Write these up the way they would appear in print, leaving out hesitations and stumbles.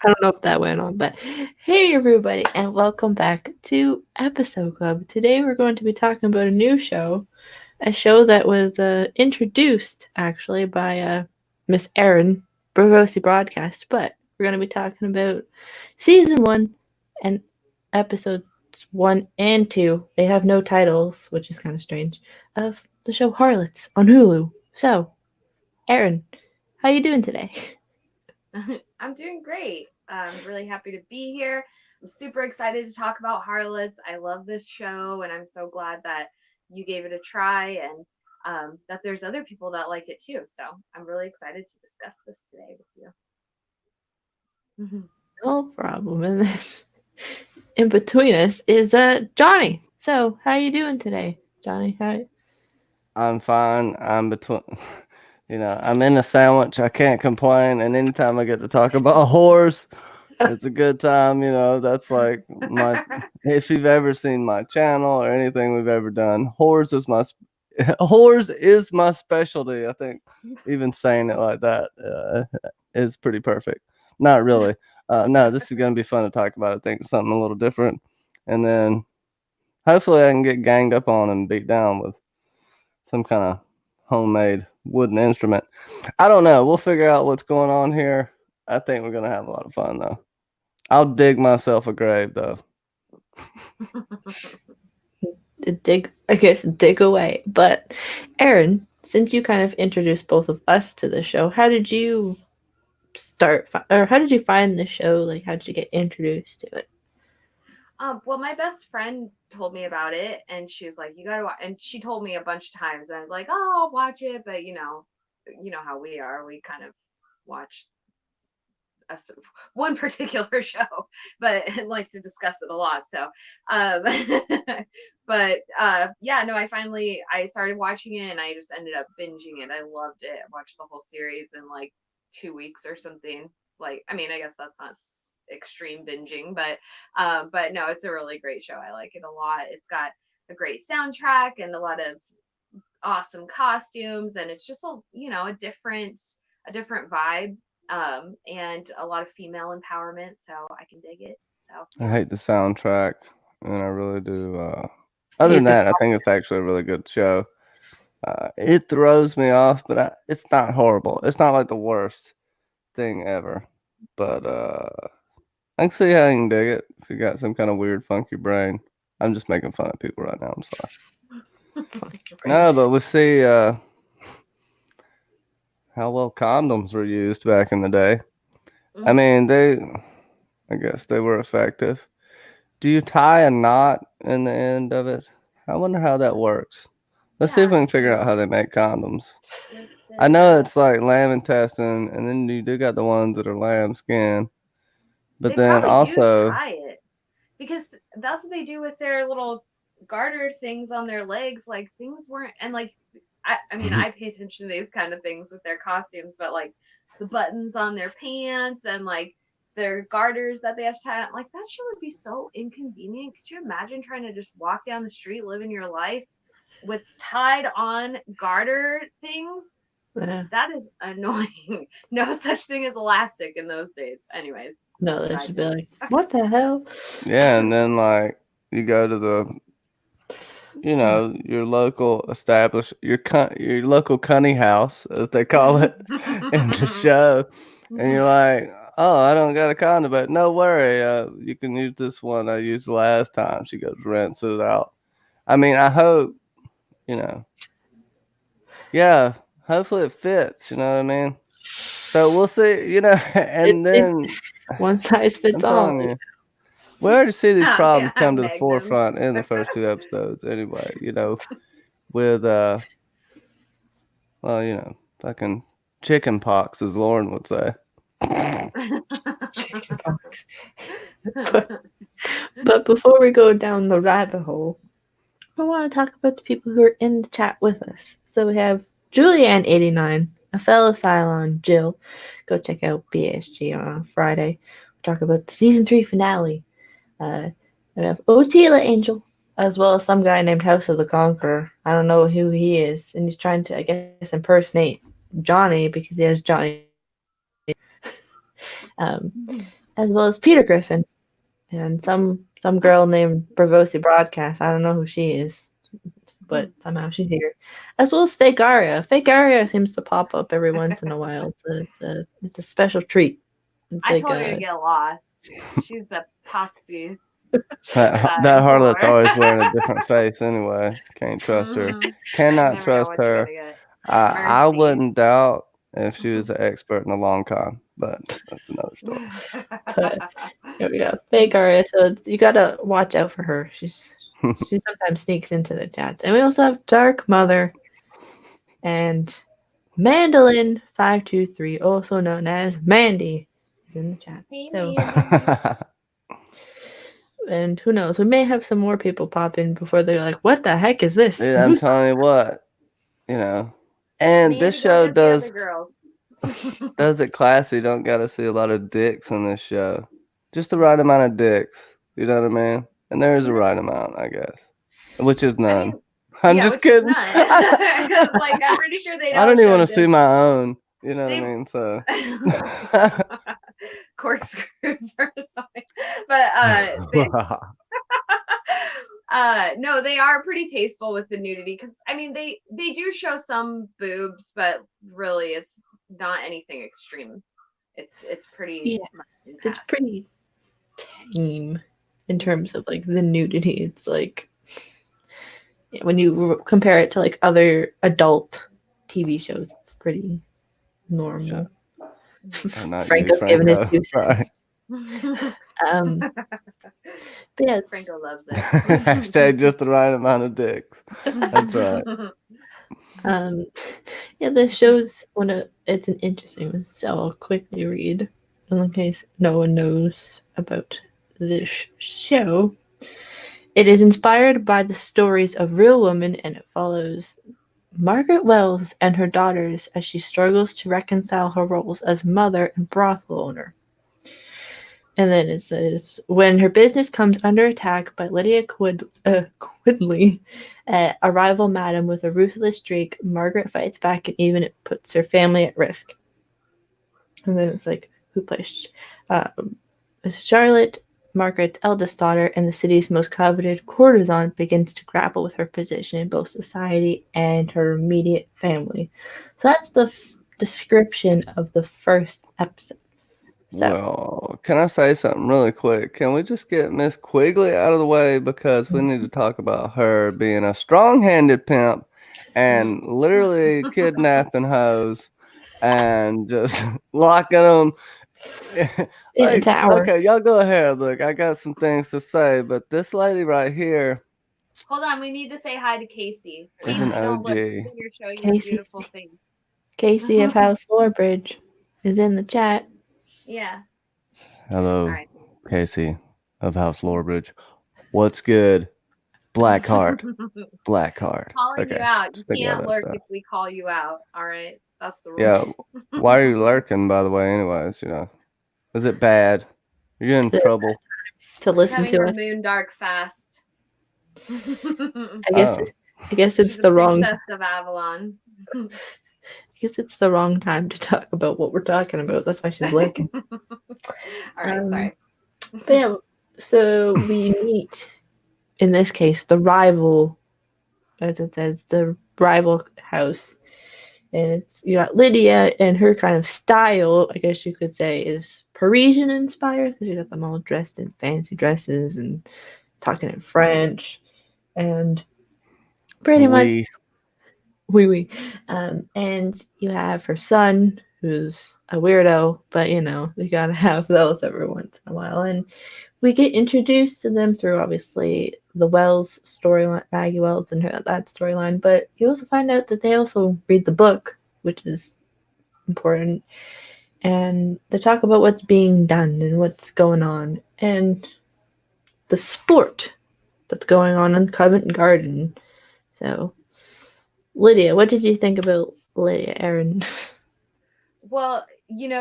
don't know if that went on, but hey everybody, and welcome back to Episode Club. Today we're going to be talking about a new show, a show that was introduced actually by Miss Erin, Braavosi broadcast, but we're going to be talking about season 1 and episodes 1 and 2. They have no titles, which is kind of strange, of the show Harlots on Hulu. So, Erin, how you doing today? I'm doing great. I'm really happy to be here. I'm super excited to talk about Harlots. I love this show, and I'm so glad that you gave it a try and that there's other people that like it too. So I'm really excited to discuss this today with you. No problem. And then in between us is Johnny. So how you doing today, Johnny? How? I'm fine. I'm between, I'm in a sandwich. I can't complain. And anytime I get to talk about whores, it's a good time. That's like if you've ever seen my channel or anything we've ever done, whores is my specialty. I think even saying it like that is pretty perfect. Not really. No, this is going to be fun to talk about. I think something a little different. And then hopefully I can get ganged up on and beat down with some kind of homemade wooden instrument. I don't know. We'll figure out what's going on here. I think we're gonna have a lot of fun though. I'll dig myself a grave though. Dig away. But Erin, since you kind of introduced both of us to the show, how did you start, or how did you find the show? Like, how did you get introduced to it? Well, my best friend told me about it, and she was like, "You gotta watch." And she told me a bunch of times, and I was like, "Oh, I'll watch it," but you know how we are. We kind of watch a, one particular show, but like to discuss it a lot. So, um, but yeah, no, I started watching it, and I just ended up binging it. I loved it. I watched the whole series in like 2 weeks or something. Like, I mean, I guess that's not extreme binging, but no, it's a really great show. I like it a lot. It's got a great soundtrack and a lot of awesome costumes, and it's just a different vibe, and a lot of female empowerment, so I can dig it. So I yeah. hate the soundtrack, and I really do. I Other than hate the that, I think it's actually a really good show. It throws me off, but it's not horrible. It's not like the worst thing ever. But I can see how you can dig it if you got some kind of weird, funky brain. I'm just making fun of people right now. I'm sorry. funky brain. No, but we see how well condoms were used back in the day. I Mhm. mean, I guess they were effective. Do you tie a knot in the end of it? I wonder how that works. Let's see if we Yeah, can figure out how so they make condoms. with I the know it's like lamb intestine, and then you do got the ones that are lamb skin. But they then probably do also, tie it because that's what they do with their little garter things on their legs. Like, things weren't, and like, I mean, I pay attention to these kind of things with their costumes, but like the buttons on their pants and like their garters that they have to tie on, like, that shit would be so inconvenient. Could you imagine trying to just walk down the street living your life with tied on garter things? Yeah. That is annoying. No such thing as elastic in those days. Anyways, No, they side should be note. like, what the hell? yeah, and then like you go to your local your local cunny house, as they call it in the show, and you're like, oh, I don't got a condom, but no worry, you can use this one I used last time. She goes, rinse it out. I mean, I hope, you know, yeah, hopefully it fits, you know what I mean? So we'll see, and It's then one size fits I'm all. telling you, we already see these problems Yeah, come to the Magnum. forefront in the first two episodes anyway, with well, fucking chicken pox, as Lauren would say. Chickenpox. but, but before we go down the rabbit hole, I want to talk about the people who are in the chat with us. So we have Julianne89, a fellow Cylon, Jill. Go check out BSG on Friday. We talk about the season 3 finale. We have Otila Angel, as well as some guy named House of the Conqueror. I don't know who he is, and he's trying to, I guess, impersonate Johnny because he has Johnny. Um, as well as Peter Griffin and some girl named Braavosi Broadcast. I don't know who she is, but somehow she's here, as well as Fake Aria. Fake Aria seems to pop up every once in a while. It's a special treat. It's I like told her to get lost. She's a poxy. That harlot's whore. always wearing a different face anyway. Can't trust her. Mhm. Cannot Never know trust what you're her. gonna get. I Mercy. wouldn't doubt if she was an expert in a long con, but that's another story. But here we go, Fake Aria. So you gotta watch out for her. She sometimes sneaks into the chats, and we also have Dark Mother and Mandolin 523, also known as Mandy, is in the chat. Hey, So, Mandy. and who knows, we may have some more people pop in before they're like, "What the heck is this?" Dude, I'm telling you what, and this Mandy, go show get the other girls. does it classy. Don't gotta see a lot of dicks on this show. Just the right amount of dicks. You know what I mean? And there is a right amount, I guess, which is none. I mean, I'm yeah, just which is kidding. none. Because, like, I'm pretty sure they don't. I don't even want to show see dicks. my own. You know what I mean? So. Corkscrews or something. But no, they are pretty tasteful with the nudity, because I mean they do show some boobs, but really it's not anything extreme. It's pretty much in it's passing. pretty tame in terms of like the nudity. It's like when you compare it to like other adult TV shows, it's pretty normal. Franco's giving his 2 cents. But yeah, Franco loves it. Hashtag just the right amount of dicks. That's right. Yeah, the show's it's an interesting one, so I'll quickly read in case no one knows about this show. It is inspired by the stories of real women, and it follows Margaret Wells and her daughters as she struggles to reconcile her roles as mother and brothel owner. And then it says, when her business comes under attack by Lydia Quidley, a rival madam with a ruthless streak, Margaret fights back, and even it puts her family at risk. And then it's like, who plays Charlotte, Margaret's eldest daughter, and the city's most coveted courtesan, begins to grapple with her position in both society and her immediate family. So that's the description of the first episode. So, well, can I say something really quick? Can we just get Miss Quigley out of the way, because we need to talk about her being a strong-handed pimp and literally kidnapping hoes and just locking them. in a tower. Okay, y'all go ahead. Look, I got some things to say, but this lady right here Hold on, we need to say hi to Casey. is Casey, an don't look. OG. You're showing your Casey. beautiful face. Casey of House Lorebridge is in the chat. Yeah. Hello, All right. Casey of House Lorebridge. What's good? Blackheart. Blackheart. Calling you Okay. out. You just think about can't that lurk stuff. if we call you out. All right. That's the Yeah. rules. Why are you lurking, by the way, anyways? Is it bad? Are you in trouble? To She's listen having to her us. moon dark fast. I guess it's She's the a wrong. princess of Avalon. I guess it's the wrong time to talk about what we're talking about. That's why she's lurking. All right, sorry. But yeah, so we meet, in this case, the rival, as it says, the rival house. And you got Lydia, and her kind of style, I guess you could say, is Parisian inspired, because you got them all dressed in fancy dresses and talking in French. And pretty much, oui. And you have her son, who's a weirdo, but you gotta have those every once in a while. And we get introduced to them through obviously the Wells storyline, Maggie Wells and that storyline, but you also find out that they also read the book, which is important. And they talk about what's being done and what's going on, and the sport that's going on in Covent Garden. So, Lydia, what did you think about Lydia, Erin? Well,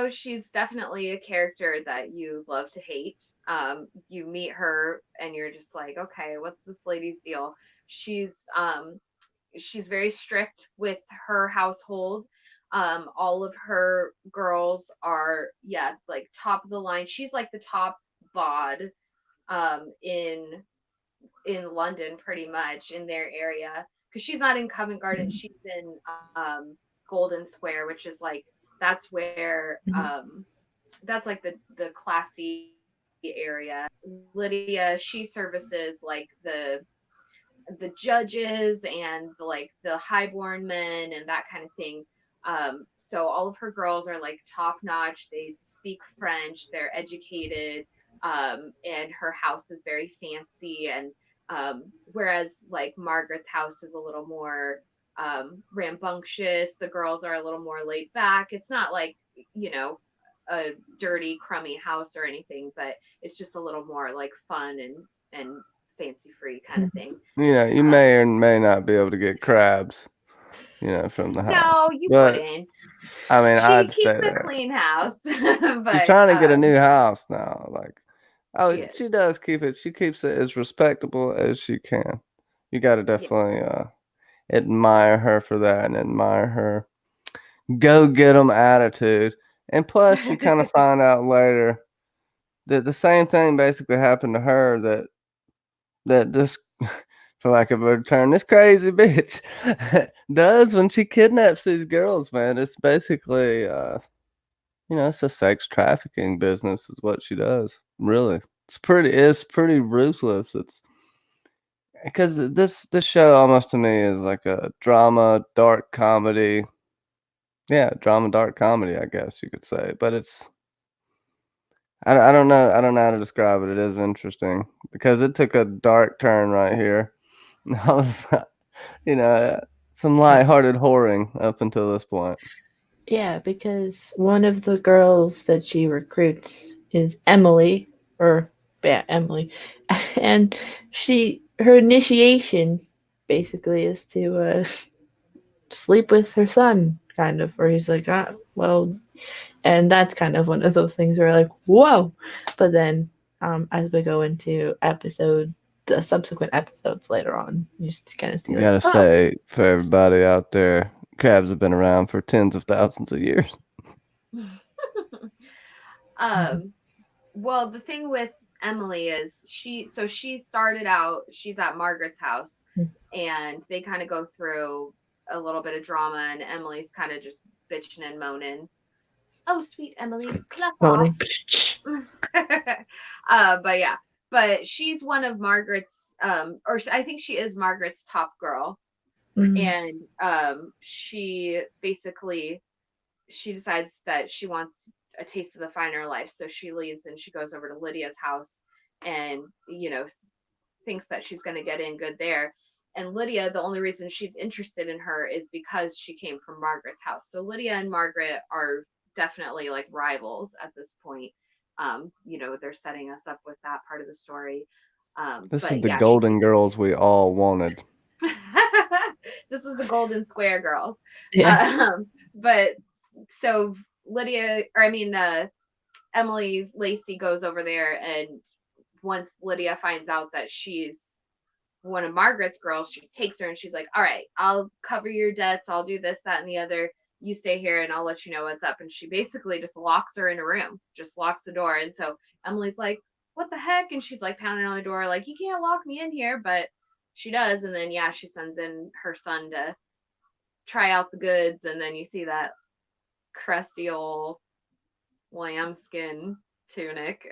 she's definitely a character that you love to hate. You meet her and you're just like, okay, what's this lady's deal? She's very strict with her household. All of her girls are, like top of the line. She's like the top bod in London, pretty much in their area, because she's not in Covent Garden. She's in Golden Square, which is like that's where that's like the classy area. Lydia, she services like the judges and like the highborn men and that kind of thing. So all of her girls are like top notch. They speak French. They're educated. And her house is very fancy. And whereas like Margaret's house is a little more rambunctious, the girls are a little more laid back. It's not like, a dirty, crummy house or anything, but it's just a little more like fun and fancy free kind of thing. You may or may not be able to get crabs, from the house. No, you but, wouldn't. I mean, She I'd keeps stay a there. clean house. But, She's trying to get a new house now. she does keep it. She keeps it as respectable as she can. You got to definitely admire her for that and admire her go get 'em attitude. And plus, you kind of find out later that the same thing basically happened to her that this, for lack of a better term, this crazy bitch does when she kidnaps these girls, man. It's basically, it's a sex trafficking business is what she does. Really. It's pretty ruthless. It's because this show almost to me is like a drama, dark comedy. Yeah, drama, dark comedy, I guess you could say. But it's I don't know. I don't know how to describe it. It is interesting because it took a dark turn right here. I was, some lighthearted whoring up until this point. Yeah, because one of the girls that she recruits is Emily, Emily, and her initiation basically is to sleep with her son, kind of, where he's like, well, and that's kind of one of those things where like, whoa, but then as we go into the subsequent episodes later on, you just kind of see You like, gotta say for everybody out there, crabs have been around for tens of thousands of years. Well, the thing with Emily is she started out, she's at Margaret's house, and they kind of go through a little bit of drama, and Emily's kind of just bitching and moaning. Oh, sweet Emily, cluck off. But she's one of Margaret's, or I think she is Margaret's top girl. And she decides that she wants a taste of the finer life, so she leaves and she goes over to Lydia's house and thinks that she's going to get in good there. And Lydia, the only reason she's interested in her is because she came from Margaret's house. So Lydia and Margaret are definitely like rivals at this point. They're setting us up with that part of the story. This is the Golden Girls we all wanted. This is the Golden Square girls. Yeah. But so Emily Lacey goes over there, and once Lydia finds out that she's one of Margaret's girls, she takes her and she's like, all right, I'll cover your debts. I'll do this, that, and the other. You stay here and I'll let you know what's up. And she basically just locks her in a room, just locks the door. And so Emily's like, what the heck? And she's like pounding on the door, like, you can't lock me in here. But she does. And then, she sends in her son to try out the goods. And then you see that crusty old lambskin tunic.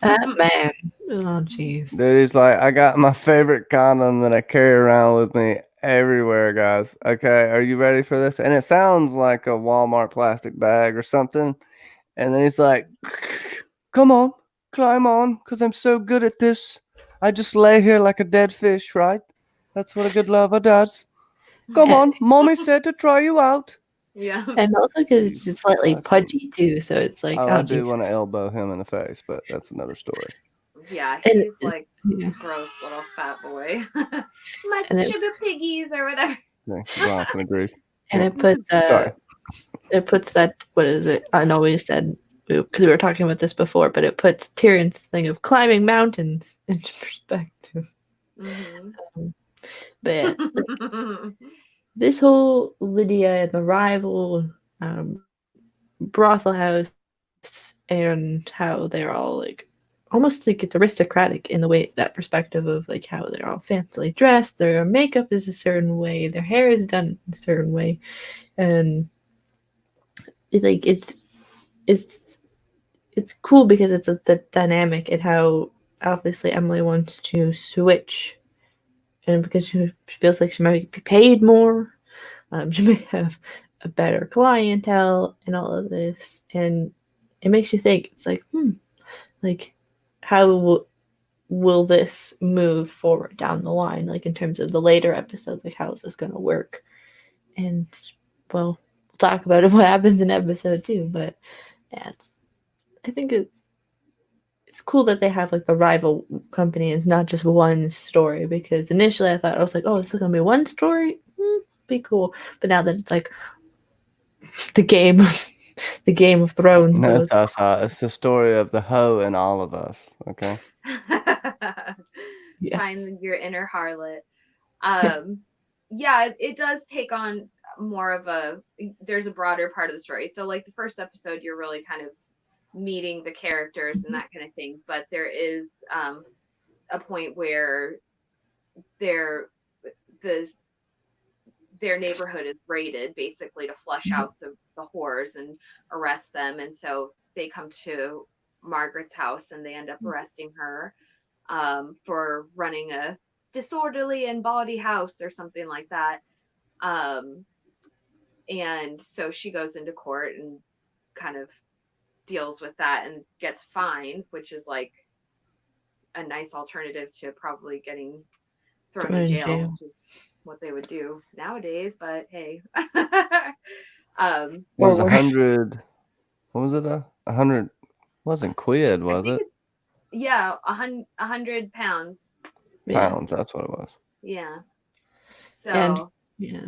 That man. Oh, jeez. Dude, he's like, I got my favorite condom that I carry around with me everywhere, guys. Okay, are you ready for this? And it sounds like a Walmart plastic bag or something. And then he's like, come on, climb on, because I'm so good at this. I just lay here like a dead fish, right? That's what a good lover does. Come on, mommy said to try you out. Yeah. And also because it's just slightly pudgy too, so it's like, I do want to elbow him in the face, but that's another story. Yeah, he's like gross little fat boy. My sugar piggies or whatever. Bronson agrees. And it puts that, what is it? I know we said, because we were talking about this before, but it puts Tyrion's thing of climbing mountains into perspective. Mm-hmm. But this whole Lydia and the rival brothel house and how they're all like almost like it's aristocratic in the way that perspective of like how they're all fancily dressed, their makeup is a certain way, their hair is done a certain way, and like it's it's cool because it's the dynamic and how obviously Emily wants to switch, and because she feels like she might be paid more, she may have a better clientele and all of this, and it makes you think. It's like, like how will this move forward down the line? Like in terms of the later episodes, like how is this going to work? And well, we'll talk about it what happens in episode 2. But yeah, I think it's cool that they have like the rival company. It's not just one story, because initially I thought, I was like, oh, this is gonna be one story, be cool. But now that it's like the game, the Game of Thrones No, goes. it's the story of the hoe in all of us. Okay. Yeah. Find your inner harlot. Yeah, it does take on more of there's a broader part of the story. So like the first episode, you're really kind of meeting the characters and that kind of thing. But there is a point where their neighborhood is raided basically to flush out the whores and arrest them. And so they come to Margaret's house and they end up arresting her for running a disorderly and bawdy house or something like that. And so she goes into court and kind of deals with that and gets fined, which is like a nice alternative to probably getting thrown in jail, which is what they would do nowadays. But hey, It was 100. What was it? 100 wasn't quid, was it? Yeah, 100 pounds. Pounds. That's what it was. Yeah. So. And yeah.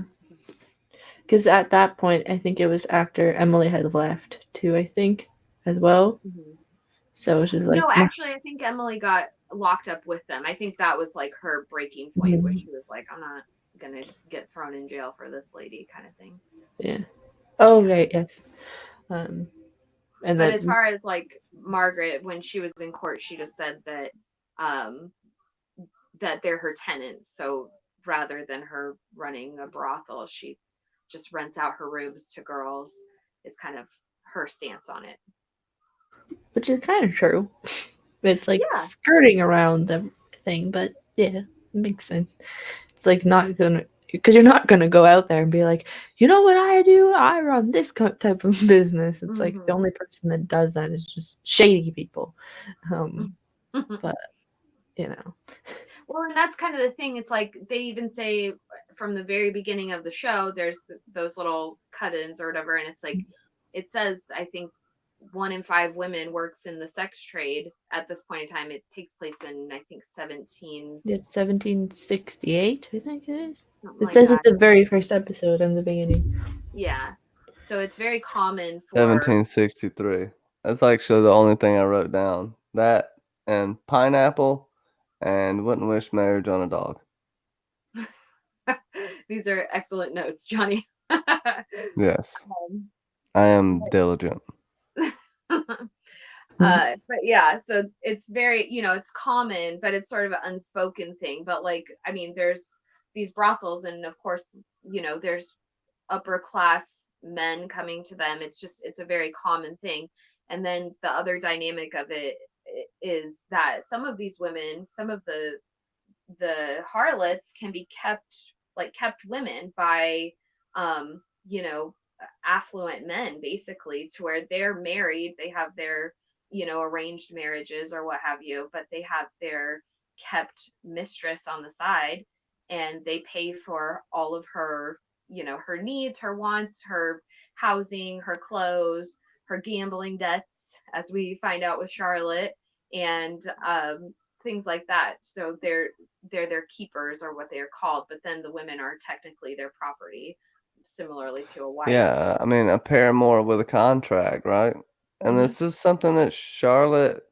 Because at that point, I think it was after Emily had left too, I think, as well. Mm-hmm. So it was just like... No, actually, I think Emily got locked up with them. I think that was like her breaking point, where she was like, I'm not going to get thrown in jail for this lady kind of thing. Yeah. Oh, right, yes. And but then, as far as like Margaret, when she was in court, she just said that that they're her tenants. So rather than her running a brothel, she just rents out her rooms to girls, is kind of her stance on it. Which is kind of true. It's like skirting around the thing, but yeah, it makes sense. It's like not gonna, because you're not gonna go out there and be like, you know what I do? I run this type of business. It's like the only person that does that is just shady people. But you know. Well, and that's kind of the thing. It's like they even say from the very beginning of the show, there's those little cut-ins or whatever, and it's like it says, I think 1 in 5 women works in the sex trade at this point in time. It takes place in, I think, 1768, I think it is. It says at the very first episode in the beginning. Yeah. So it's very common for 1763. That's actually the only thing I wrote down. That and pineapple and wouldn't wish marriage on a dog. These are excellent notes, Johnny. Yes. I am diligent. But yeah, so it's very, it's common, but it's sort of an unspoken thing. But like, I mean, there's these brothels, and of course, there's upper class men coming to them. It's a very common thing. And then the other dynamic of it is that some of these women, some of the harlots can be kept women by affluent men, basically, to where they're married, they have their arranged marriages or what have you, but they have their kept mistress on the side, and they pay for all of her her needs, her wants, her housing, her clothes, her gambling debts, as we find out with Charlotte, and things like that. So they're their keepers, or what they are called, but then the women are technically their property, similarly to a wife. Yeah, I mean, a paramour with a contract, right? And this is something that Charlotte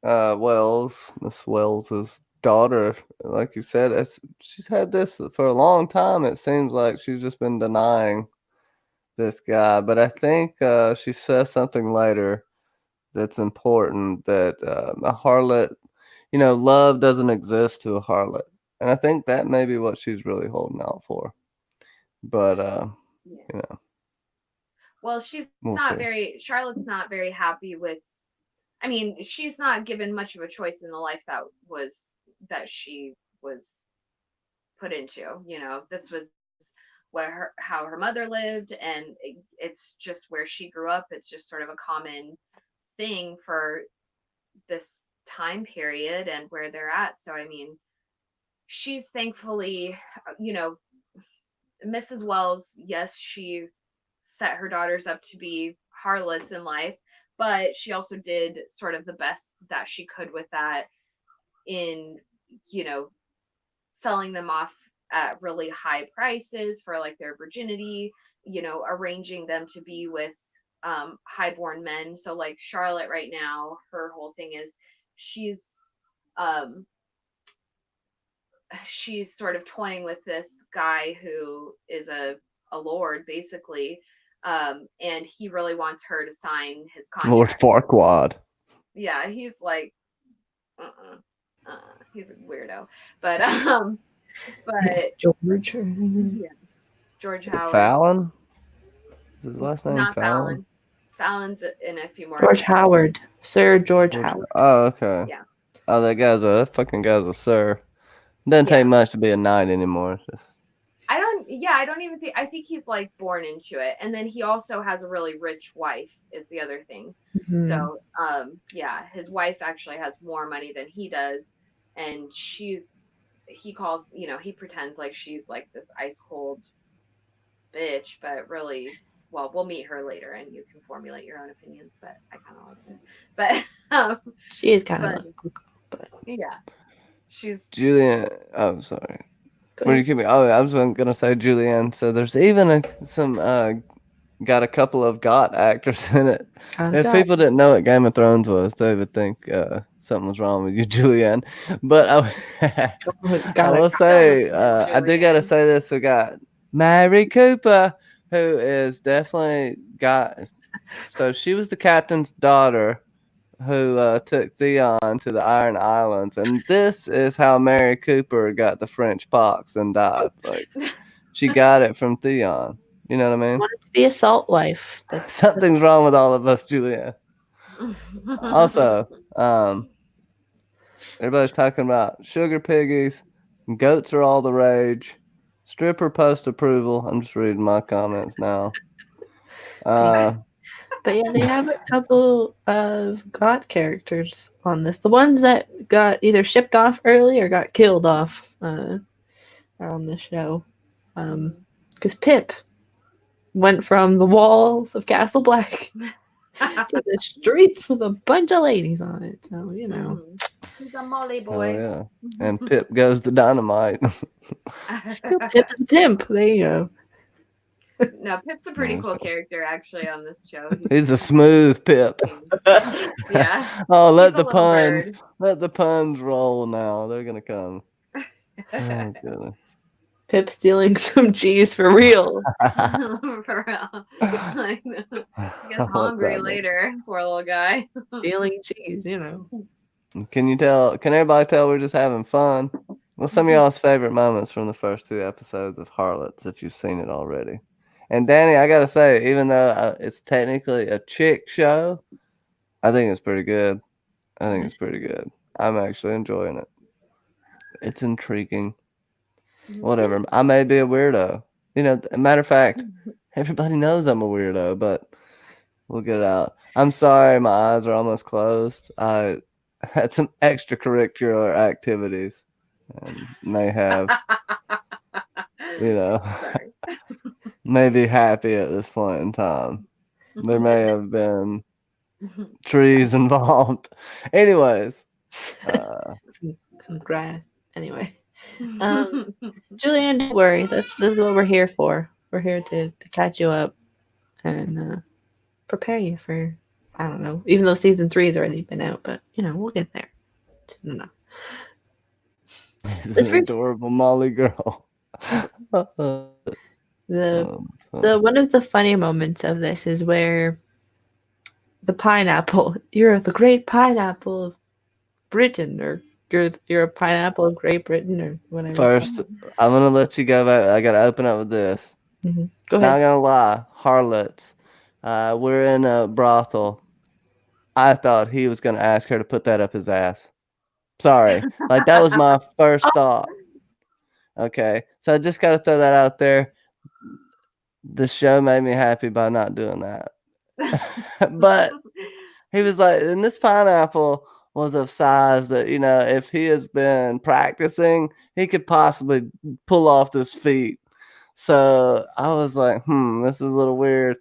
Wells, Miss Wells' daughter, like you said, she's had this for a long time. It seems like she's just been denying this guy, but I think she says something later that's important, that a harlot, love doesn't exist to a harlot, and I think that may be what she's really holding out for. But Yeah. you know, Well, she's we'll not see. Charlotte's not very happy with. I mean, she's not given much of a choice in the life that she was put into. This was how her mother lived, and it's just where she grew up. It's just sort of a common thing for this time period and where they're at. So I mean, she's thankfully, Mrs. Wells, yes, she set her daughters up to be harlots in life, but she also did sort of the best that she could with that in, you know, selling them off at really high prices for like their virginity, arranging them to be with highborn men. So like Charlotte right now, her whole thing is she's um she's sort of toying with this guy who is a lord basically, and he really wants her to sign his Lord contract. Farquaad. Yeah, he's like he's a weirdo, but but George. yeah, George Howard. Fallon? Is his last name Not Fallon? Fallon. Fallon's in a few more George episodes. Howard. Sir George Howard. Oh, okay. Yeah. Oh, that fucking guy's a sir. Doesn't Yeah. take much to be a knight anymore. It's just... I don't even think, I think he's like born into it. And then he also has a really rich wife is the other thing. Mm-hmm. So, yeah, his wife actually has more money than he does. And he pretends like she's like this ice cold bitch, but really, well, we'll meet her later and you can formulate your own opinions, but I kind of like her. But, she is kind of but yeah, she's Julianne. Oh, sorry. Go Where do you ahead. keep me? Oh, I was gonna say Julianne. So there's even some got a couple of got actors in it. If people didn't know what Game of Thrones was, they would think something was wrong with you, Julianne. But I will say, I did gotta say this. We got Mary Cooper, who is definitely got. So she was the captain's daughter who took Theon to the Iron Islands, and this is how Mary Cooper got the French pox and died. Like, she got it from Theon. You know what I mean? Wanted to be a salt wife. Something's wrong with all of us, Julia. Also, everybody's talking about sugar piggies, goats are all the rage, stripper post approval. I'm just reading my comments now. But yeah, they have a couple of God characters on this. The ones that got either shipped off early or got killed off are on this show. Because Pip went from the walls of Castle Black to the streets with a bunch of ladies on it. So, he's a Molly Oh, boy. yeah. And Pip goes to dynamite. Pip the pimp. There you go. No, Pip's a pretty cool character actually on this show. He's a smooth Pip. Yeah. Oh, Let the puns roll now. They're gonna come. Oh goodness. Pip stealing some cheese for real. For real. Like, gets hungry later, poor little guy. Stealing cheese, Can everybody tell we're just having fun? What's some of y'all's favorite moments from the first 2 episodes of Harlots, if you've seen it already? And Danny, I gotta say, even though it's technically a chick show, I think it's pretty good. I'm actually enjoying it. It's intriguing. Whatever. I may be a weirdo. Matter of fact, everybody knows I'm a weirdo, but we'll get it out. I'm sorry, my eyes are almost closed. I had some extracurricular activities and may have, may be happy at this point in time. There may have been trees involved. Anyways. Some grass. Anyway. Julianne, don't worry. This is what we're here for. We're here to catch you up and prepare you for, I don't know, even though season 3 has already been out, but we'll get there. No. He's The an first, adorable Molly girl. the So the one of the funny moments of this is where the pineapple, you're the great pineapple of Britain, or you're a pineapple of Great Britain, or whatever. first, I'm gonna let you go back. I gotta open up with this. Go Not ahead. gonna lie, Harlots. We're in a brothel. I thought he was gonna ask her to put that up his ass. Sorry, like that was my first thought. Okay, so I just gotta throw that out there. The show made me happy by not doing that. But he was like, and this pineapple was of size that, if he has been practicing, he could possibly pull off this feat. So I was like, this is a little weird.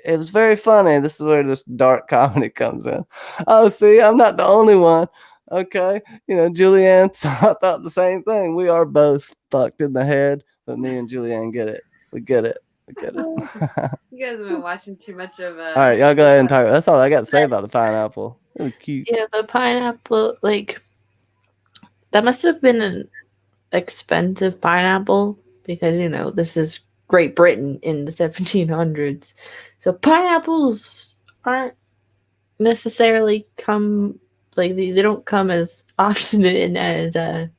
It was very funny. This is where this dark comedy comes in. Oh, see, I'm not the only one. Okay. Julianne thought the same thing. We are both fucked in the head, but me and Julianne get it. We get it. We get it. You guys have been watching too much of All right, y'all go ahead and talk. That's all I got to say But about the pineapple. It was cute. yeah, the pineapple, like that must have been an expensive pineapple because this is Great Britain in the 1700s, so pineapples aren't necessarily come like they don't come as often in as I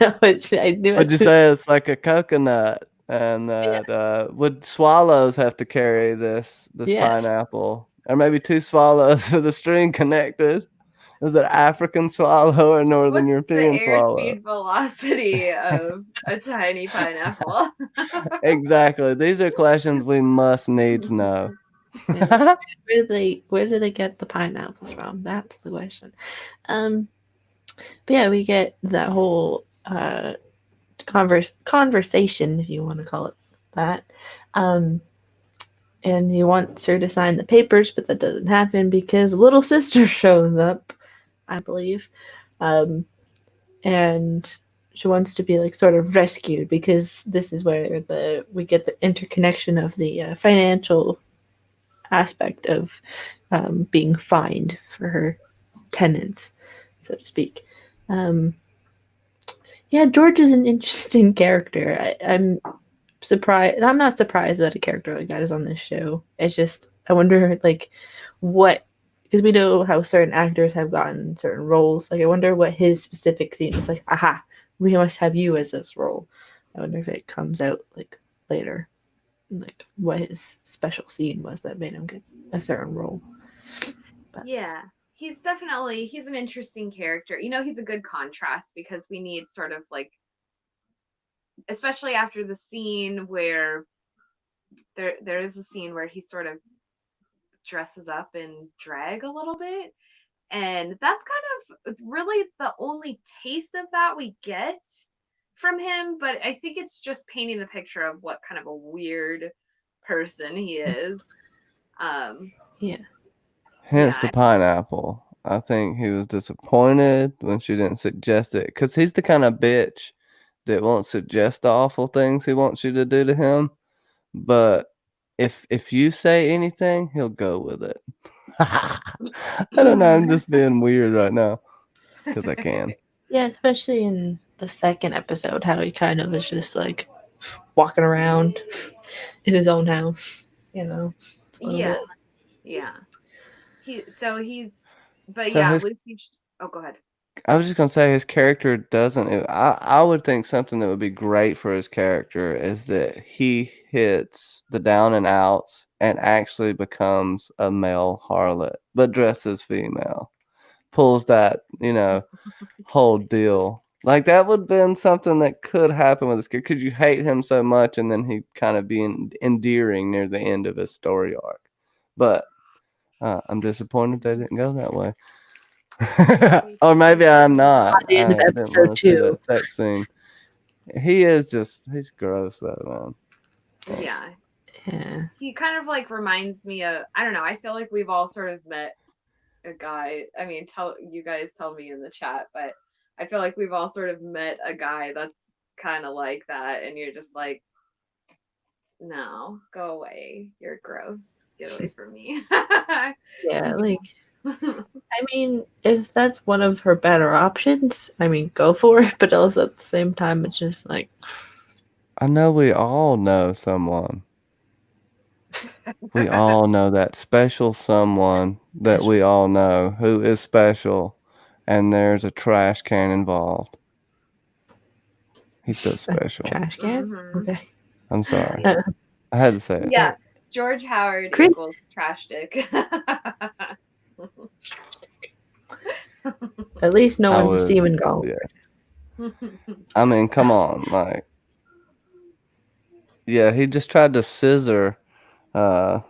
know I knew Would you it. say it's like a coconut, and Yeah. that would swallows have to carry this Yes. pineapple, or maybe two swallows with a string connected? Is it African swallow or Northern what's the European swallow? airspeed velocity of a tiny pineapple? Exactly. These are questions we must needs know. Yeah, where do they get the pineapples from? That's the question. Um, but yeah, we get that whole conversation, if you want to call it that. Um, and he wants her to sign the papers, but that doesn't happen because little sister shows up, I believe, um, and she wants to be like sort of rescued because this is where we get the interconnection of the financial aspect of being fined for her tenants, so to speak. Um, yeah, George is an interesting character. I'm surprised. I'm not surprised that a character like that is on this show. It's just I wonder like what, because we know how certain actors have gotten certain roles. Like I wonder what his specific scene was like. Aha, we must have you as this role. I wonder if it comes out like later, like what his special scene was that made him get a certain role. But Yeah, he's an interesting character. He's a good contrast because we need sort of like, especially after the scene where there is a scene where he sort of dresses up in drag a little bit, and that's kind of really the only taste of that we get from him, but I think it's just painting the picture of what kind of a weird person he is. Um yeah, Hence yeah. the pineapple. I think he was disappointed when she didn't suggest it, because he's the kind of bitch that won't suggest the awful things he wants you to do to him. But if you say anything, he'll go with it. I don't know. I'm just being weird right now because I can. yeah, especially in the second episode, how he kind of is just like walking around in his own house. It's a little bit. Yeah, yeah. He's but So yeah, his Lucy. Oh, go ahead. I was just gonna say his character doesn't. I would think something that would be great for his character is that he hits the down and outs and actually becomes a male harlot, but dresses female. Pulls that whole deal. Like that would have been something that could happen with this kid because you hate him so much, and then he kind of be endearing near the end of his story arc. But I'm disappointed they didn't go that way. Or maybe I'm not. At the end of I didn't want episode to see two. that sex scene. He's gross though, man. Yeah, Yeah. he kind of like reminds me of, I don't know. I feel like we've all sort of met a guy. I mean, tell me in the chat, but I feel like we've all sort of met a guy that's kind of like that, and you're just like, no, go away. You're gross. Get away from me. Yeah, like I mean, if that's one of her better options, I mean, go for it. But also at the same time, it's just like, I know we all know someone. We all know that special someone that we all know who is special, and there's a trash can involved. He's so special. trash can. Mhm. Okay. I'm sorry. Yeah. I had to say it. Yeah. George Howard Chris- equals trash dick. At least no I one's would- semen gone. Yeah. I mean, come on, like, yeah, he just tried to scissor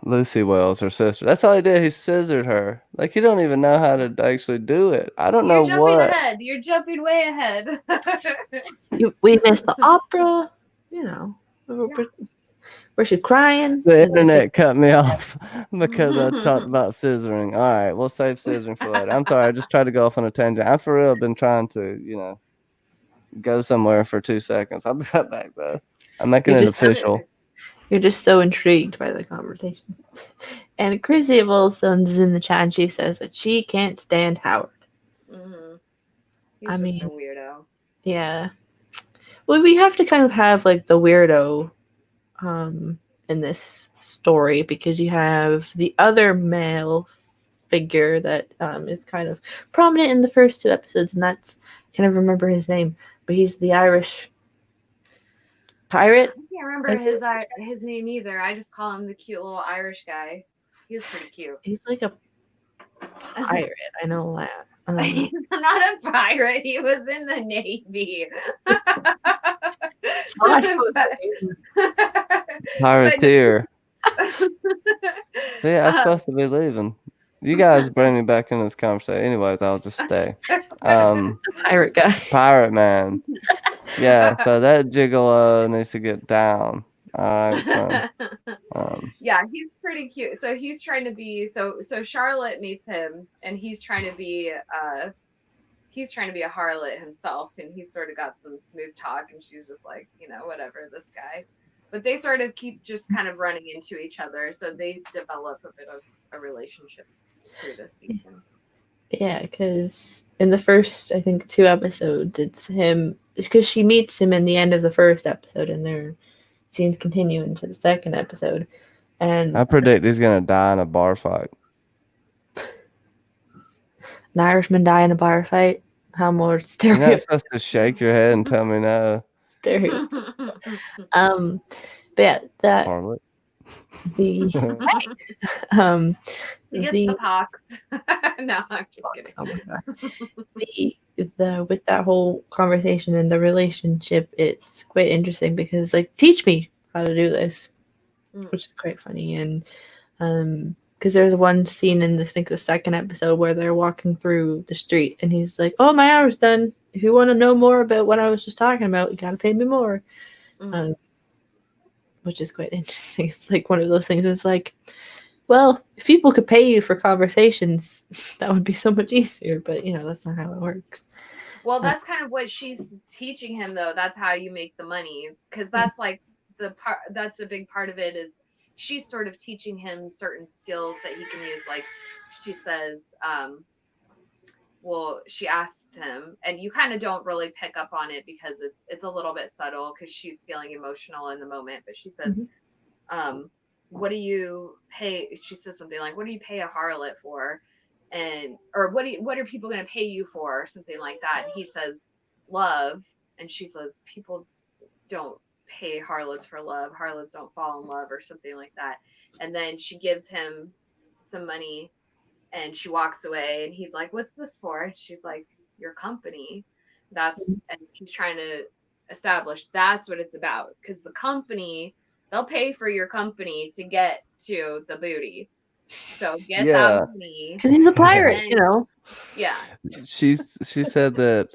Lucy Wells, her sister. That's all he did. He scissored her. Like, you don't even know how to actually do it. I don't know You're jumping what. ahead. You're jumping way ahead. We missed the opera. You know, where she crying. The internet cut me off because I talked about scissoring. All right, we'll save scissoring for later. I'm sorry. I just tried to go off on a tangent. I for real been trying to, go somewhere for 2 seconds. I'll be right back though. I'm making You it just- official. You're just so intrigued by the conversation. And Chrissy Wilson's in the chat and she says that she can't stand Howard. Mm-hmm. He's I just mean- a weirdo. Yeah. Well, we have to kind of have like the weirdo in this story because you have the other male figure that is kind of prominent in the first 2 episodes, and that's I can't remember his name, but he's the Irish pirate. I can't remember his name either. I just call him the cute little Irish guy. He was pretty cute. He's like a pirate. I know that. He's not a pirate. He was in the Navy. Pirateer. Yeah, I'm supposed to be leaving. You guys bring me back into this conversation. Anyways, I'll just stay. Pirate guy. Pirate man. Yeah, so that gigolo needs to get down. All right, so yeah, he's pretty cute. So he's trying to be so Charlotte meets him and he's trying to be a harlot himself, and he's sort of got some smooth talk and she's just like, whatever, this guy. But they sort of keep just kind of running into each other, so they develop a bit of a relationship through this season. Yeah, because in the first, I think, 2 episodes, it's him, because she meets him in the end of the first episode, and their scenes continue into the second episode. And I predict he's gonna die in a bar fight. an Irishman die in a bar fight. How more You're not stereotypical? supposed to shake your head and tell me no, But yeah, that harlot. the He gets the the pox. No, I'm just kidding. oh my god. The with that whole conversation and the relationship, it's quite interesting because like teach me how to do this, which is quite funny. And because there's one scene in I think the second episode where they're walking through the street and he's like, "Oh, my hour's done. If you want to know more about what I was just talking about, you gotta pay me more." Which is quite interesting. It's like one of those things. It's like, well, if people could pay you for conversations, that would be so much easier. But that's not how it works. Well, that's kind of what she's teaching him, though. That's how you make the money, because that's like the part. That's a big part of it. Is she's sort of teaching him certain skills that he can use. Like she says, well, she asks him, and you kind of don't really pick up on it because it's a little bit subtle because she's feeling emotional in the moment. But she says, what do you pay? She says something like, what do you pay a harlot for? Or what are people going to pay you for? Or something like that. And he says, love. And she says, people don't pay harlots for love. Harlots don't fall in love, or something like that. And then she gives him some money and she walks away and he's like, what's this for? And she's like, your company. And he's trying to establish that's what it's about, because the company, they'll pay for your company to get to the booty. So get that money. Because he's a pirate, Yeah. She said that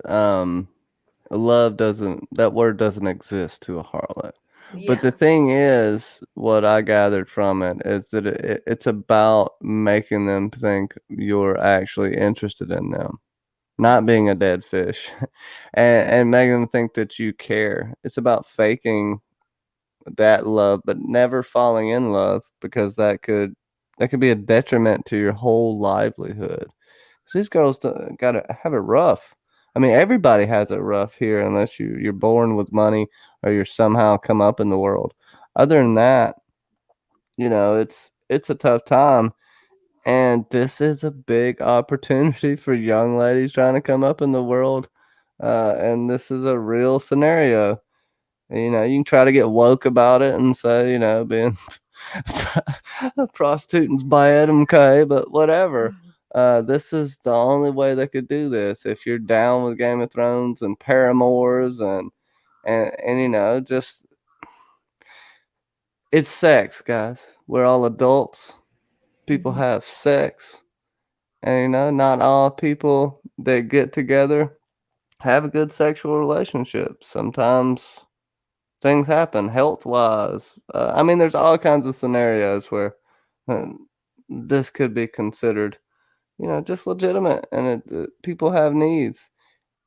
that word doesn't exist to a harlot. Yeah. But the thing is, what I gathered from it is that it's about making them think you're actually interested in them, not being a dead fish, and making them think that you care. It's about faking that love, but never falling in love, because that could be a detriment to your whole livelihood. These girls gotta have it rough. I mean, everybody has it rough here, unless you're born with money or you're somehow come up in the world. Other than that, it's a tough time, and this is a big opportunity for young ladies trying to come up in the world. And this is a real scenario. You can try to get woke about it and say, being prostituting's bad, okay, but whatever. This is the only way they could do this. If you're down with Game of Thrones and paramours and just it's sex, guys. We're all adults. People Mhm. have sex, and not all people that get together have a good sexual relationship. Sometimes things happen health wise. I mean, there's all kinds of scenarios where uh, this could be considered, just legitimate, and people have needs,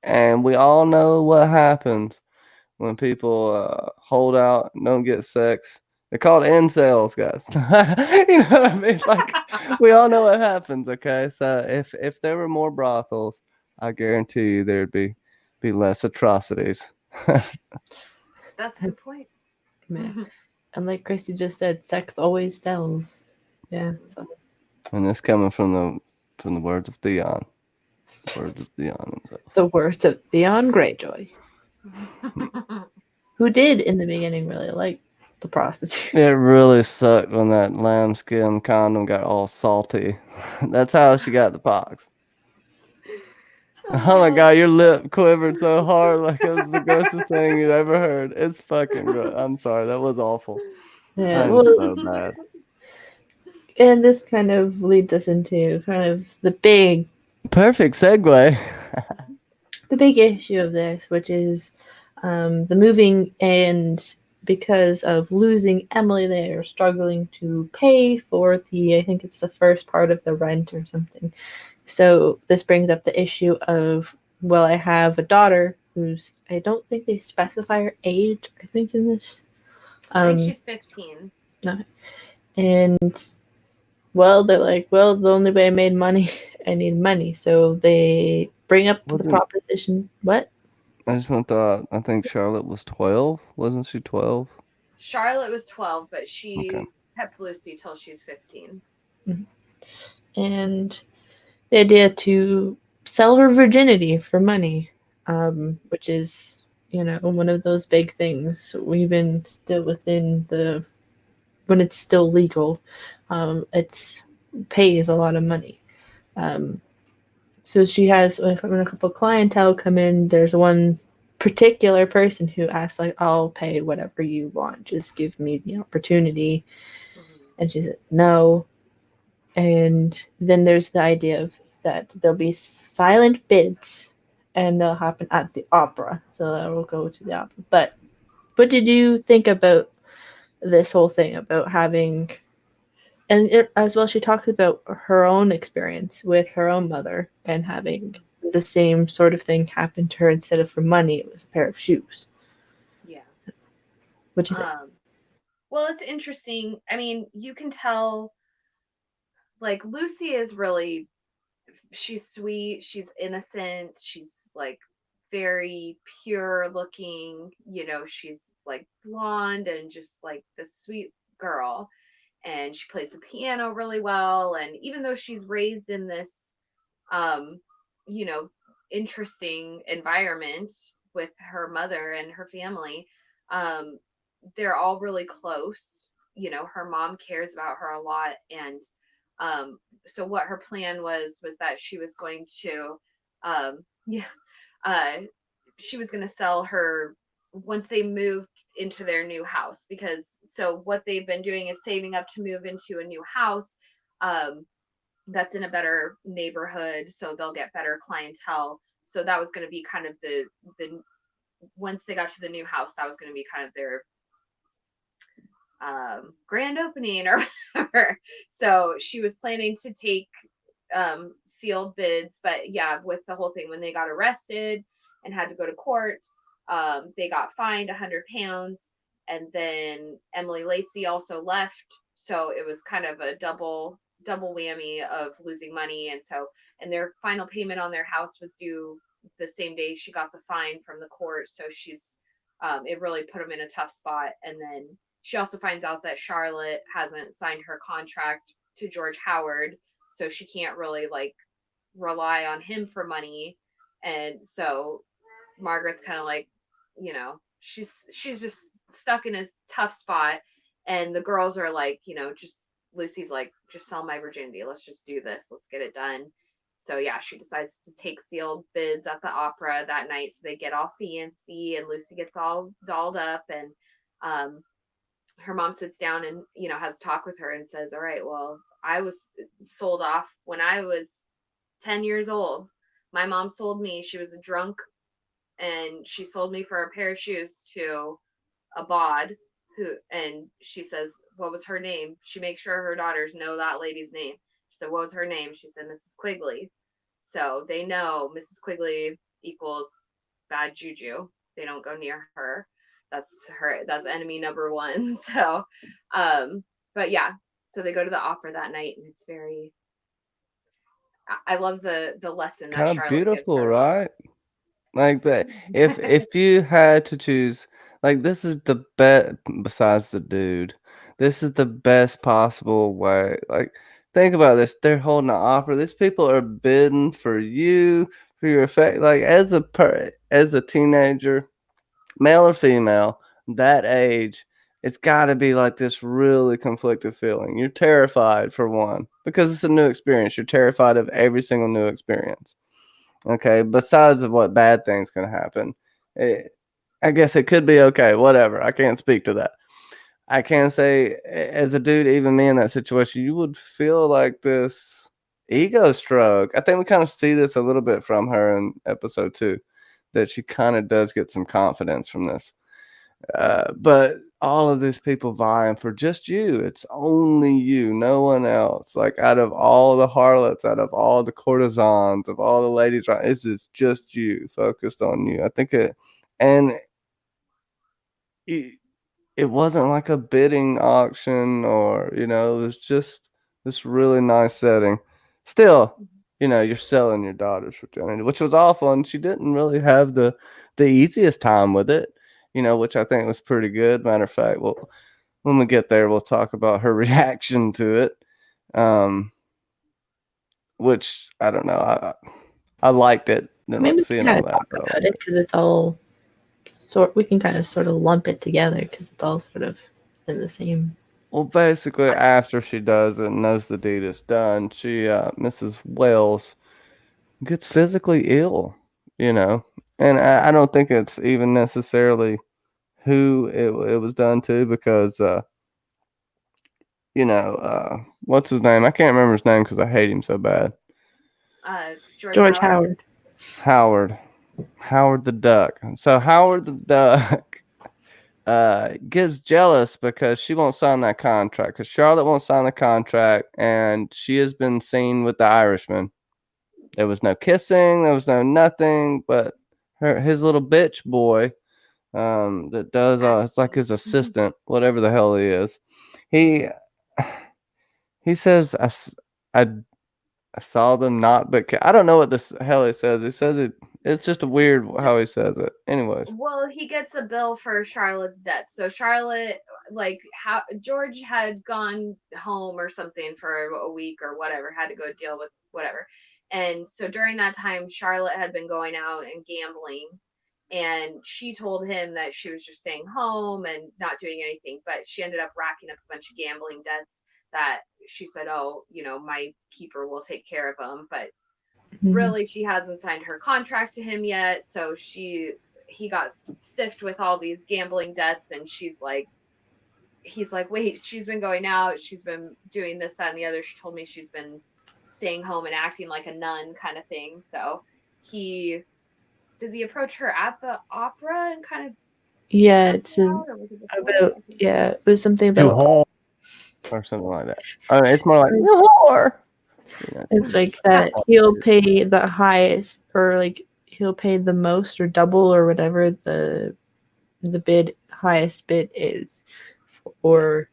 and we all know what happens when people hold out and don't get sex. They're called incels, guys. You know what I mean? Like, we all know what happens. Okay, so if there were more brothels, I guarantee you there'd be less atrocities. That's a good point. Yeah. And like Christy just said, sex always sells. Yeah. So And this coming from the words of Theon. Words of Theon himself. the words of Theon Greyjoy, who did in the beginning really like the It prostitutes. really sucked when that lambskin condom got all salty. That's how she got the pox. Oh my god, your lip quivered so hard like it was the grossest thing you'd ever heard. It's fucking gross. I'm sorry, that was awful. Yeah. I'm Well, so bad. and this kind of leads us into kind of Perfect segue. the big issue of this, which is the moving, and because of losing Emily, they are struggling to pay for I think it's the first part of the rent or something. So this brings up the issue of, well, I have a daughter who's, I don't think they specify her age, I think, in this. I think she's 15. No. And, well, they're like, well, the only way I made money, I need money. So they bring up the Wasn't proposition. What? I just went thought I think Charlotte was 12. Wasn't she 12? Charlotte was 12, but Okay. she kept Lucy till she was 15. And the idea to sell her virginity for money, which is, one of those big things, even still within when it's still legal, it's pays a lot of money. Um, so she has, when a couple of clientele come in, there's one particular person who asks, like, I'll pay whatever you want, just give me the opportunity. And she said no. And then there's the idea of that there'll be silent bids, and they'll happen at the opera, so that will go to the opera. But what did you think about this whole thing about having, and as well, she talks about her own experience with her own mother and having the same sort of thing happen to her. Instead of for money, it was a pair of shoes. Yeah. What do you think? Well, it's interesting. I mean, you can tell, like, Lucy is really, she's sweet, she's innocent, she's like very pure looking, she's like blonde and just like this sweet girl. And she plays the piano really well. And even though she's raised in this, um, you know, interesting environment with her mother and her family, um, they're all really close. Her mom cares about her a lot. And so what her plan was that she was going to, yeah, uh, she was going to sell her once they moved into their new house. Because so what they've been doing is saving up to move into a new house, um, that's in a better neighborhood, so they'll get better clientele. So that was going to be kind of the once they got to the new house, that was going to be kind of their grand opening or whatever. So she was planning to take sealed bids, but yeah, with the whole thing, when they got arrested and had to go to court, they got fined £100, and then Emily Lacey also left. So it was kind of a double double whammy of losing money. And their final payment on their house was due the same day she got the fine from the court. So it really put them in a tough spot. And then she also finds out that Charlotte hasn't signed her contract to George Howard, so she can't really like rely on him for money. And so Margaret's kind of like, she's just stuck in a tough spot. And the girls are like, just Lucy's like, just sell my virginity. Let's just do this. Let's get it done. So yeah, she decides to take sealed bids at the opera that night. So they get all fancy, and Lucy gets all dolled up, and her mom sits down and has a talk with her and says, all right, well, I was sold off when I was 10 years old. My mom sold me. She was a drunk, and she sold me for a pair of shoes to a bod and she says, what was her name? She makes sure her daughters know that lady's name. She said, what was her name? She said, Mrs. Quigley. So they know Mrs. Quigley equals bad juju. They don't go near her. That's enemy number one. So but yeah, so they go to the opera that night, and it's very, I love the lesson that Kind of Charlotte gives beautiful, her. right? Like that. If you had to choose, like, this is the best. Besides the dude, this is the best possible way. Like, think about this. They're holding an opera. These people are bidding for you, for your effect. Like, as a teenager, male or female, that age, it's got to be like this really conflicted feeling. You're terrified, for one, because it's a new experience. You're terrified of every single new experience. Okay, besides of what bad things can happen, I guess it could be okay. Whatever. I can't speak to that. I can say, as a dude, even me in that situation, you would feel like this ego stroke. I think we kind of see this a little bit from her in episode 2, that she kind of does get some confidence from this. But all of these people vying for just you. It's only you, no one else. Like, out of all the harlots, out of all the courtesans, of all the ladies, right? It's just you, focused on you. I think and it wasn't like a bidding auction, or it was just this really nice setting. Still, you're selling your daughter's virginity, which was awful, and she didn't really have the easiest time with it, which I think was pretty good. Matter of fact, well, when we get there, we'll talk about her reaction to it, which I don't know. I liked it. Didn't Maybe like we seeing can kind all of that. talk about it because it's all we can kind of sort of lump it together because it's all sort of in the same. Well, basically, after she does it and knows the deed is done, she, Mrs. Wells, gets physically ill, and I don't think it's even necessarily who it was done to, because, what's his name? I can't remember his name because I hate him so bad. George Howard. Howard the Duck. So Howard the Duck gets jealous because she won't sign that contract, because Charlotte won't sign the contract, and she has been seen with the Irishman. There was no kissing, there was no nothing, but his little bitch boy, that does it's like his assistant, whatever the hell he is. He says, I saw them not, but I don't know what the hell he says. He says it. It's just a weird how he says it. Anyways. Well, he gets a bill for Charlotte's debts. So Charlotte, like, how George had gone home or something for a week or whatever, had to go deal with whatever. And so during that time, Charlotte had been going out and gambling. And she told him that she was just staying home and not doing anything. But she ended up racking up a bunch of gambling debts that she said, oh, my keeper will take care of them. But really, she hasn't signed her contract to him yet. So he got stiffed with all these gambling debts. And he's like, wait, she's been going out. She's been doing this, that, and the other. She told me she's been staying home and acting like a nun kind of thing. So does he approach her at the opera and kind of it was something about or something like that. It's more like you whore. It's like that he'll pay the highest, or like he'll pay the most or double or whatever the highest bid is for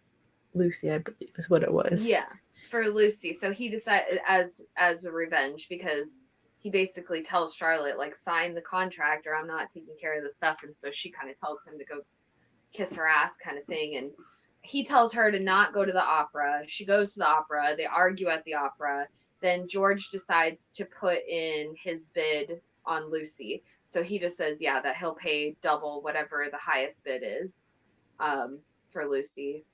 Lucy, I believe is what it was. Yeah. for Lucy. So he decided as a revenge because he basically tells Charlotte like sign the contract or I'm not taking care of the stuff, and so she kind of tells him to go kiss her ass kind of thing, and he tells her to not go to the opera. She goes to the opera. They argue at the opera. Then George decides to put in his bid on Lucy. So he just says, yeah, that he'll pay double whatever the highest bid is for Lucy.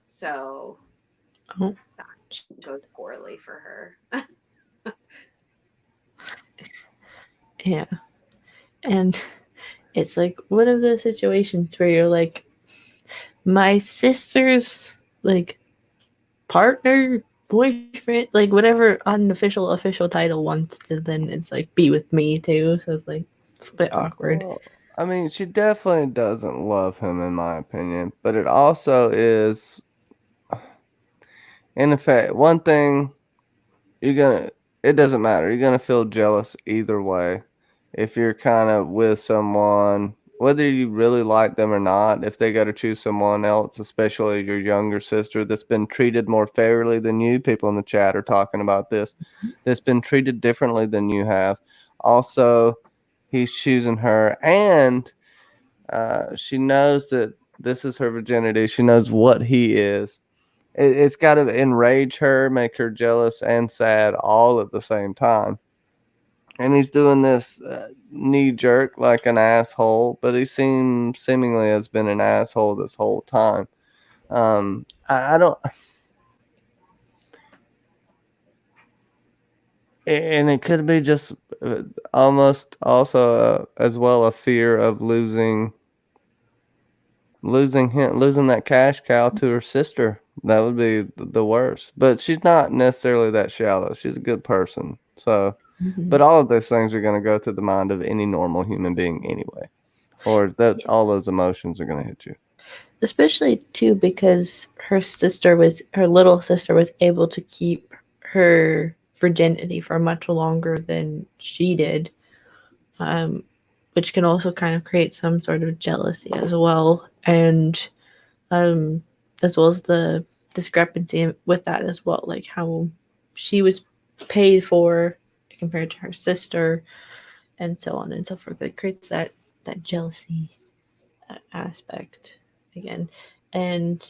So Oh. that goes poorly for her. Yeah. And it's like one of those situations where you're like, my sister's like partner, boyfriend, like whatever unofficial official title wants to then it's like be with me too. So it's like it's a bit awkward. Well, I mean, she definitely doesn't love him, in my opinion. But it also is, in effect, one thing you're gonna. It doesn't matter. You're gonna feel jealous either way. If you're kind of with someone, whether you really like them or not, if they got to choose someone else, especially your younger sister that's been treated more fairly than you, people in the chat are talking about this, that's been treated differently than you have. Also, he's choosing her, and she knows that this is her virginity. She knows what he is. It's got to enrage her, make her jealous and sad all at the same time. And he's doing this knee jerk like an asshole, but he seemingly has been an asshole this whole time. I don't, and it could be just almost also as well a fear of losing that cash cow to her sister. That would be the worst. But she's not necessarily that shallow. She's a good person. So, but all of those things are going to go through the mind of any normal human being anyway, or that all those emotions are going to hit you. Especially too because her little sister was able to keep her virginity for much longer than she did, which can also kind of create some sort of jealousy as well, and as well as the discrepancy with that as well, like how she was paid for compared to her sister, and so on and so forth. It creates that jealousy aspect again, and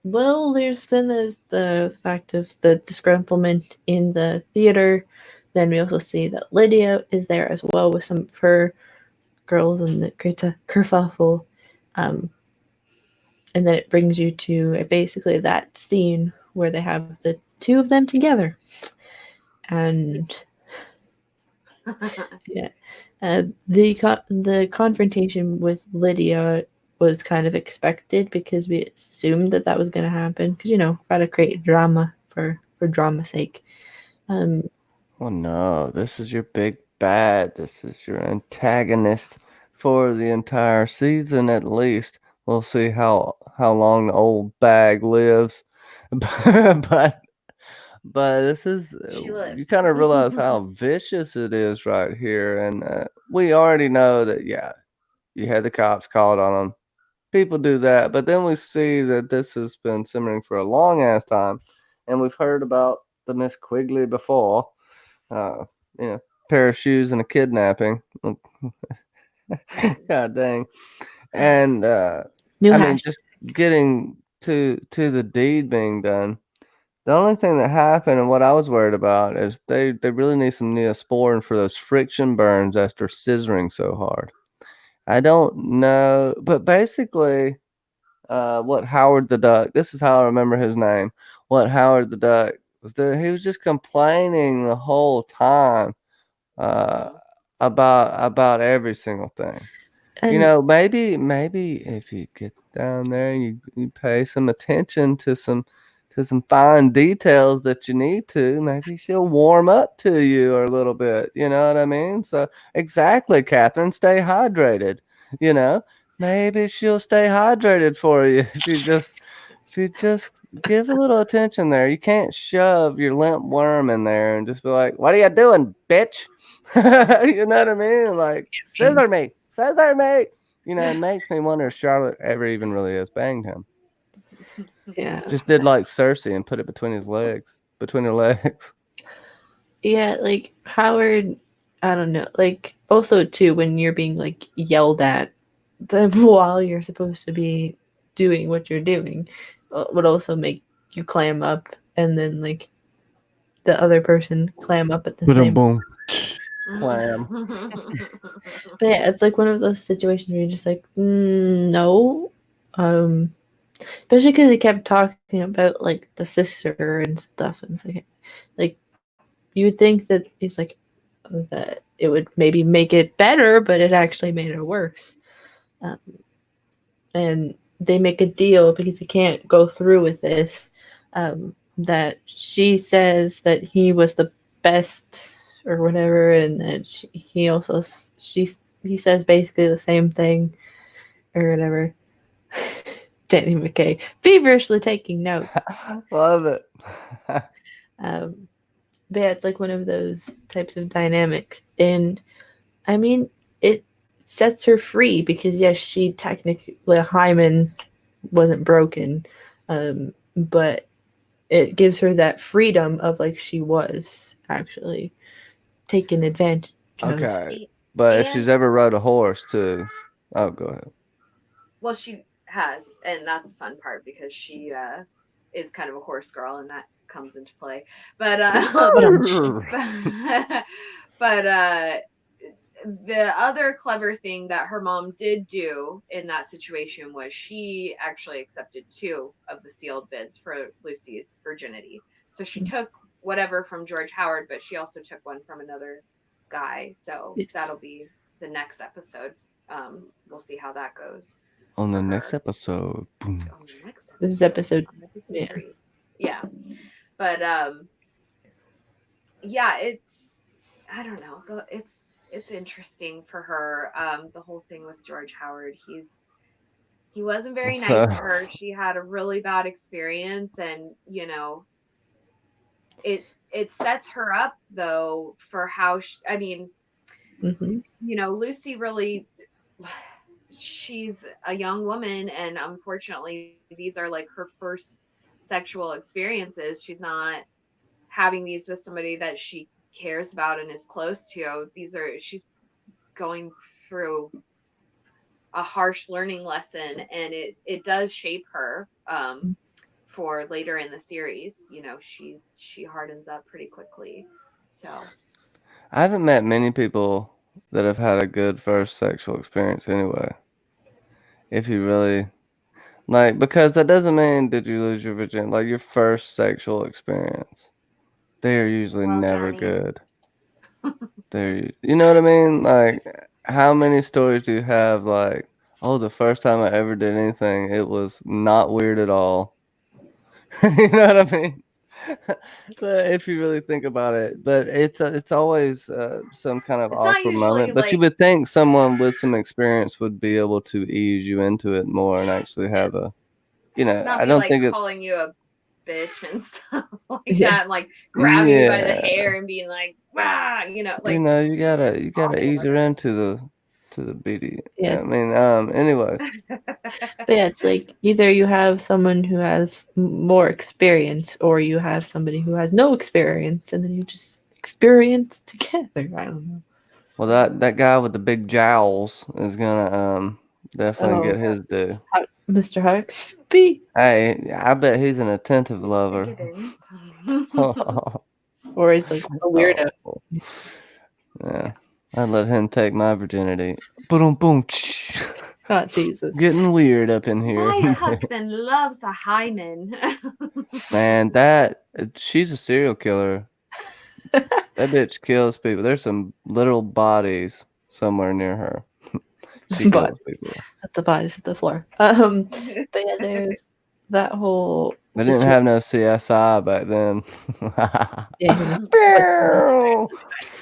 well, there's the fact of the disgruntlement in the theater. Then we also see that Lydia is there as well with some of her girls, and it creates a kerfuffle. And then it brings you to basically that scene where they have the two of them together, and yeah, the confrontation with Lydia was kind of expected because we assumed that was going to happen because gotta create drama for drama's sake. Well, no, this is your big bad. This is your antagonist for the entire season at least. We'll see how long the old bag lives. but this is She you lives. kind of realize how vicious it is right here, and we already know that. Yeah, you had the cops called on them. People do that, but then we see that this has been simmering for a long ass time, and we've heard about the Miss Quigley before. Uh, pair of shoes and a kidnapping. God dang. And New I mean, hash. just getting to the deed being done. The only thing that happened and what I was worried about is they really need some Neosporin for those friction burns after scissoring so hard. I don't know, but basically, what Howard the Duck. This is how I remember his name. What Howard the Duck was doing. He was just complaining the whole time uh, about every single thing. And Maybe if you get down there and you pay some attention to some fine details that you need to, maybe she'll warm up to you a little bit. You know what I mean? So exactly, Catherine, stay hydrated. You know, maybe she'll stay hydrated for you if you just give a little attention there. You can't shove your limp worm in there and just be like, "What are you doing, bitch?" You know what I mean? Like, scissor me. It makes me wonder if Charlotte ever even really has banged him. Yeah. Just did like Cersei and put it between her legs. Yeah, like Howard, I don't know. Like also too when you're being like yelled at them while you're supposed to be doing what you're doing would also make you clam up and then like the other person clam up at the Boom, same. boom, clam. But yeah, it's like one of those situations where you're just like, no. Especially because he kept talking about like the sister and stuff, and it's like you would think that he's like that it would maybe make it better, but it actually made it worse. Um, and they make a deal because he can't go through with this. That she says that he was the best or whatever, and that he also he says basically the same thing or whatever. Danny McKay feverishly taking notes. Love it. Um, but yeah, it's like one of those types of dynamics, and I mean, it sets her free because yes, she technically hymen wasn't broken, but it gives her that freedom of like she was actually taken advantage of. Okay. But if she's And ever rode a horse too. Oh, go ahead. well, she has, and that's the fun part because she is kind of a horse girl, and that comes into play. But but the other clever thing that her mom did do in that situation was she actually accepted 2 of the sealed bids for Lucy's virginity. So she took whatever from George Howard, but she also took one from another guy. So Yes. that'll be the next episode. We'll see how that goes. On the for next her. episode. Boom. On the next This is episode. on episode Yeah. 3. Yeah. But yeah, it's I don't know. It's interesting for her. The whole thing with George Howard, he wasn't very nice to her. She had a really bad experience, and it sets her up though for how I mean, Mm-hmm. Lucy really she's a young woman, and unfortunately these are like her first sexual experiences. She's not having these with somebody that she cares about and is close to. She's going through a harsh learning lesson, and it does shape her for later in the series. She hardens up pretty quickly. So I haven't met many people that have had a good first sexual experience anyway. If you really like, because that doesn't mean did you lose your virginity, like your first sexual experience. They are usually well, never Johnny, good. You know what I mean? Like, how many stories do you have? Like, oh, the first time I ever did anything, it was not weird at all. You know what I mean? But if you really think about it, but it's always some kind of it's not awkward usually moment. But you like would think someone with some experience would be able to ease you into it more and actually have a, not I be don't like think it's calling you a bitch and stuff like Yeah. that, and like grabbing you by the yeah. hair and being like, "Wow," like You gotta awful. ease her into the BD. Yeah. I mean, anyways. But yeah, it's like either you have someone who has more experience or you have somebody who has no experience and then you just experience together. I don't know. Well, that guy with the big jowls is gonna definitely get his due. Mr. Huxby? Hey, I bet he's an attentive lover. Higgins. Or he's like a weirdo. Oh, yeah, I'd let him take my virginity. Boom, boom. Oh, Jesus. Getting weird up in here. My husband loves a hymen. Man, she's a serial killer. That bitch kills people. There's some literal bodies somewhere near her. She kills people. At the bodies at the floor. But yeah, there's that whole They didn't have no CSI back then. Yeah,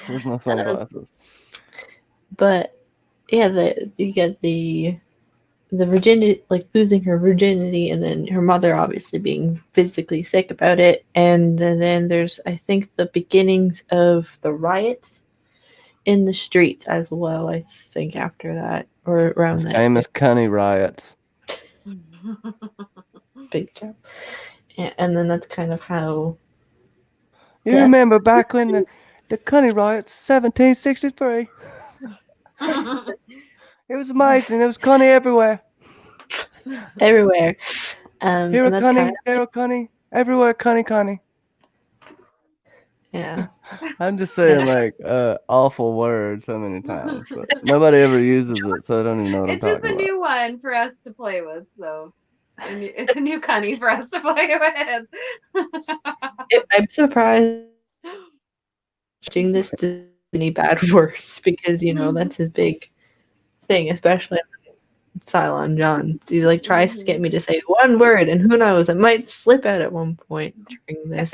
Where's my sunglasses? but yeah, you get the virginity, like losing her virginity, and then her mother obviously being physically sick about it, and then there's I think the beginnings of the riots in the streets as well. I think after that or around The that famous Cunny riots. big job. And then that's kind of how. You remember back when the Cunny riots, 1763? It was amazing. There was Cunny everywhere. Everywhere. Here a And that's kind Cunny, of, there a Cunny, everywhere Cunny. yeah. I'm just saying like awful words so many times, but nobody ever uses it, so I don't even know what I'm It's just talking a about. new one for us to play with, so it's a new cunny for us to play with. I'm surprised watching this to any bad words because that's his big thing, especially Cylon Johns. He like tries to get me to say one word, and who knows, it might slip out at one point during this.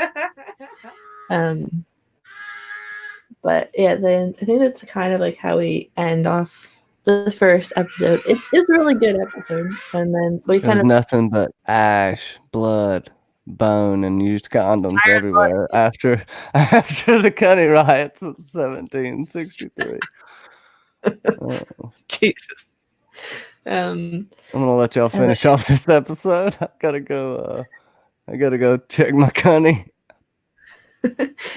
But yeah, then I think that's kind of like how we end off the first episode. It's a really good episode, and then we kind There's of nothing but ash, blood, bone, and used condoms everywhere after the Cunny riots of 1763. Jesus. I'm gonna let y'all finish off this episode. I gotta go check my Cunny.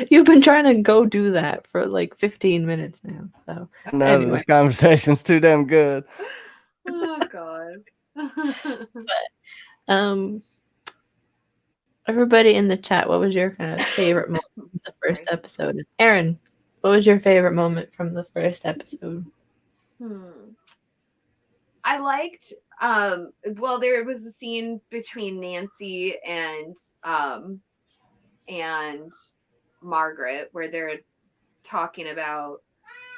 You've been trying to go do that for like 15 minutes now. So No, anyway. this conversation's too damn good. Oh God. But everybody in the chat, what was your kind of favorite moment from the first episode? And Erin, what was your favorite moment from the first episode? I liked well, there was a scene between Nancy and Margaret where they're talking about,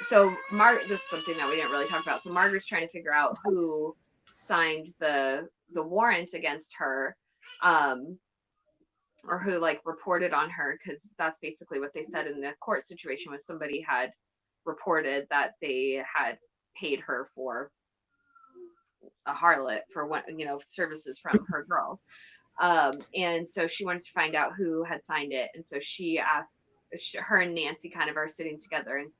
so this is something that we didn't really talk about. So Margaret's trying to figure out who signed the warrant against her, or who like reported on her, because that's basically what they said in the court situation, was somebody had reported that they had paid her for a harlot for what, services from her girls. And so she wanted to find out who had signed it. And so she asked, her and Nancy kind of are sitting together and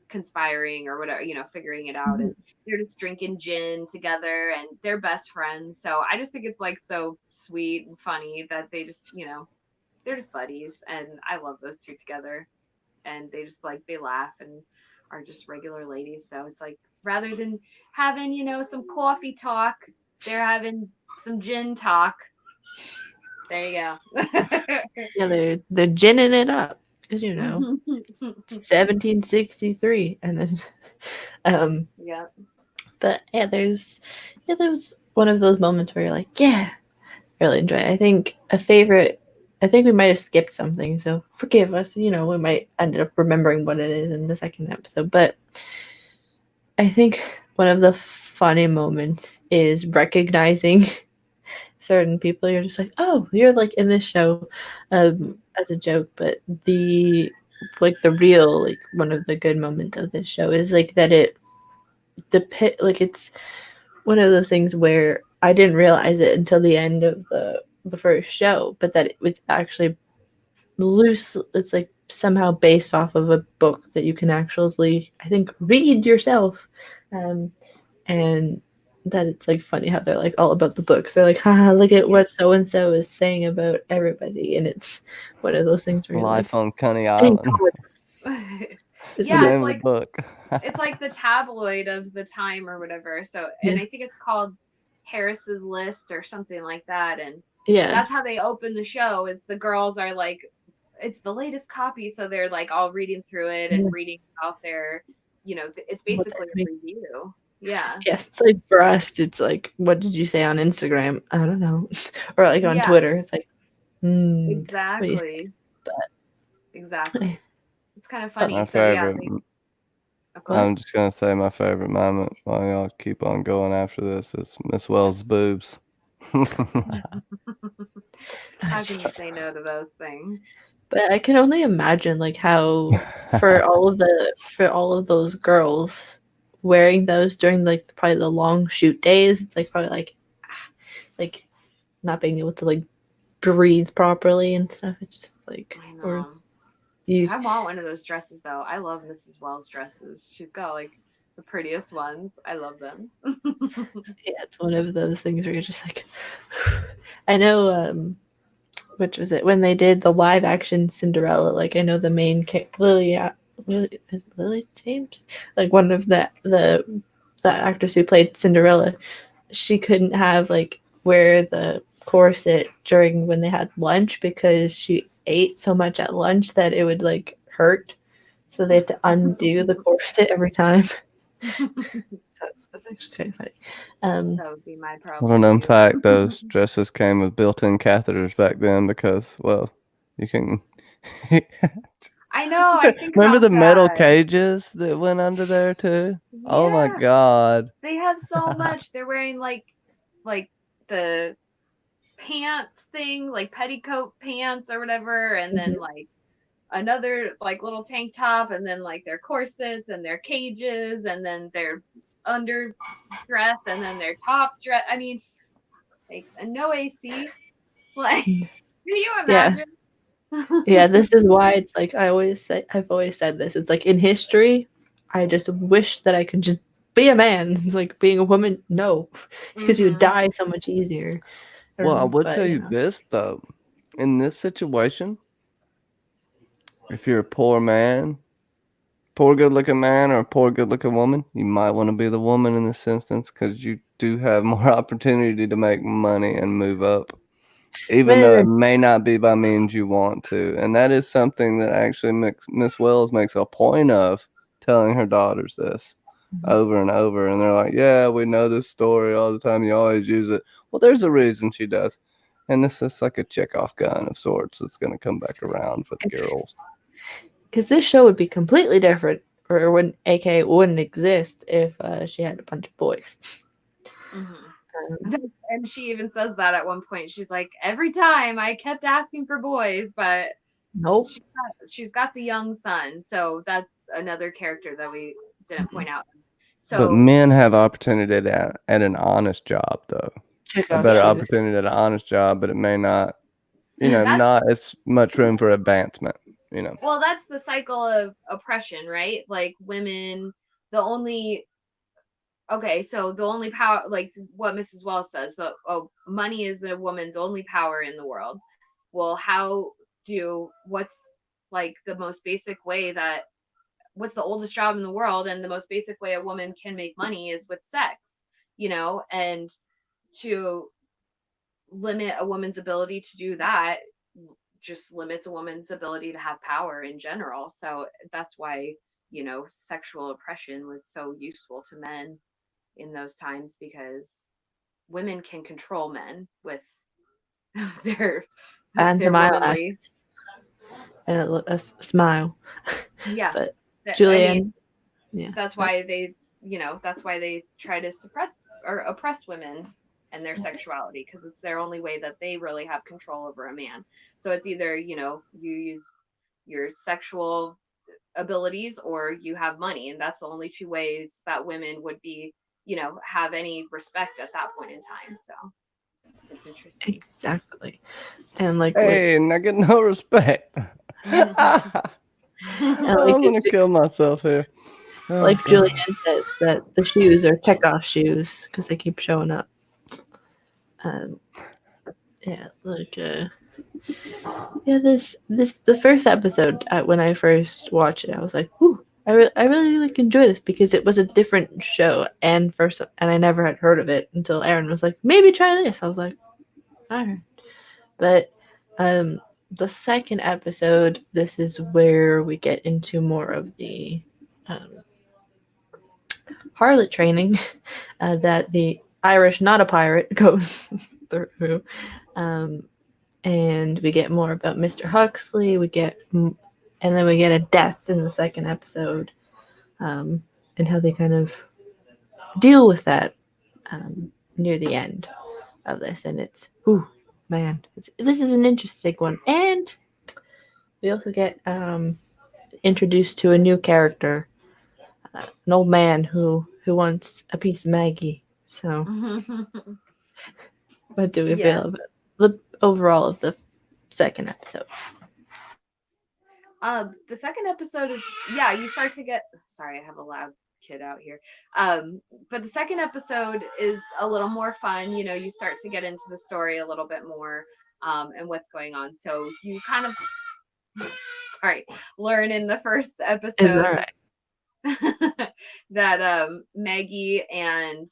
conspiring or whatever, figuring it out. And they're just drinking gin together and they're best friends. So I just think it's like so sweet and funny that they just, they're just buddies. And I love those two together. And they just like, they laugh and are just regular ladies. So it's like, rather than having, some coffee talk, they're having some gin talk. There you go. Yeah, they're ginning it up because 1763, and then yeah. But yeah, there's one of those moments where you're like, yeah, really enjoy it. I think we might have skipped something, so forgive us. We might end up remembering what it is in the second episode, but I think one of the funny moments is recognizing certain people. You're just like, oh, you're like in this show as a joke, but the real, like, one of the good moments of this show is like that it's one of those things where I didn't realize it until the end of the first show, but that it was actually loose. It's like somehow based off of a book that you can actually, I think, read yourself, and that it's like funny how they're like all about the books. They're like, haha, look at what so and so is saying about everybody, and it's one of those things where Life like, on Cunny Island. It's the name like of the book. it's like the tabloid of the time or whatever. So, and I think it's called Harris's List or something like that. And that's how they open the show. Is the girls are like, it's the latest copy, so they're like all reading through it and reading about their, it's basically a review. Yeah. Yes, it's like for us, it's like, what did you say on Instagram? I don't know, or like on Twitter. It's like, exactly. But exactly, it's kind of funny. My so favorite. I'm just gonna say my favorite moment while y'all keep on going after this is Miss Wells' boobs. How can you say no to those things? But I can only imagine like how for all of those girls wearing those during like probably the long shoot days, it's like probably like not being able to like breathe properly and stuff. It's just like, I know. I want one of those dresses though. I love Mrs. Wells' dresses. She's got like the prettiest ones. I love them. Yeah, it's one of those things where you're just like, I know. Which was it when they did the live action Cinderella? Like I know the main Lily is it Lily James, like one of the actors who played Cinderella. She couldn't have like wear the corset during when they had lunch because she ate so much at lunch that it would like hurt. So they had to undo the corset every time. That's actually kind of funny. That would be my What problem. an too. fact, those dresses came with built-in catheters back then because, well, you can. I know. I think Remember about the metal that. cages that went under there too? Oh my Yeah, god. they have so much. They're wearing like the pants thing, like petticoat pants or whatever, and then like another like little tank top, and then like their corsets and their cages, and then their under dress, and then their top dress. I mean, for fuck's sakes, and no AC. Like, can you Yeah. imagine? Yeah, this is why it's like I've always said this. It's like in history, I just wish that I could just be a man. It's like being a woman, no, because you would Mhm. die so much easier. Well, I would But tell you you know, this though. In this situation, if you're a poor man, poor good-looking man, or a poor good-looking woman, you might want to be the woman in this instance because you do have more opportunity to make money and move up. Even though it man, may not be by means you want to. And that is something that actually Miss Wells makes a point of telling her daughters this over and over. And they're like, yeah, we know this story all the time. You always use it. Well, there's a reason she does. And this is like a check-off gun of sorts that's going to come back around for the girls. because this show would be completely different, or wouldn't, aka wouldn't exist if she had a bunch of boys. And she even says that at one point. She's like, every time I kept asking for boys, but Nope. she's got the young son. So that's another character that we didn't point out. But So men have opportunity at an honest job, though. Check A off better shoes. opportunity at an honest job, but it may not, that's not as much room for advancement. well, that's the cycle of oppression, right? Like women, the only okay, so the only power, like what Mrs. Wells says, so money is a woman's only power in the world. Well, what's like the most basic way that what's the oldest job in the world, and the most basic way a woman can make money is with sex, and to limit a woman's ability to do that just limits a woman's ability to have power in general. So that's why, sexual oppression was so useful to men in those times, because women can control men with their And their smile womanly. and a smile. Yeah. But I mean, Julianne, yeah, that's why they try to suppress or oppress women and their sexuality, because it's their only way that they really have control over a man. So it's either, you use your sexual abilities or you have money, and that's the only two ways that women would be, have any respect at that point in time. So it's interesting. exactly. And like Hey, and I get no respect. and like I'm gonna kill myself here. Oh, like God. Julianne says that the shoes are checkoff shoes because they keep showing up. Yeah, like yeah, this the first episode when I first watched it, I was like, "Ooh, I really like enjoy this," because it was a different show and I never had heard of it until Erin was like, "Maybe try this." I was like, "All right," but the second episode, this is where we get into more of the um, harlot training that the Irish, not a pirate, goes through. And we get more about Mr. Huxley. And then we get a death in the second episode, and how they kind of deal with that near the end of this. And it's, ooh, man, this is an interesting one. And we also get introduced to a new character, an old man who wants a piece of Maggie. So, what do we Yeah. feel about the overall of the second episode? The second episode is, yeah, you start to get, sorry, I have a loud kid out here. But the second episode is a little more fun. You start to get into the story a little bit more, and what's going on. So you kind of, sorry, learn in the first Is episode that that Maggie and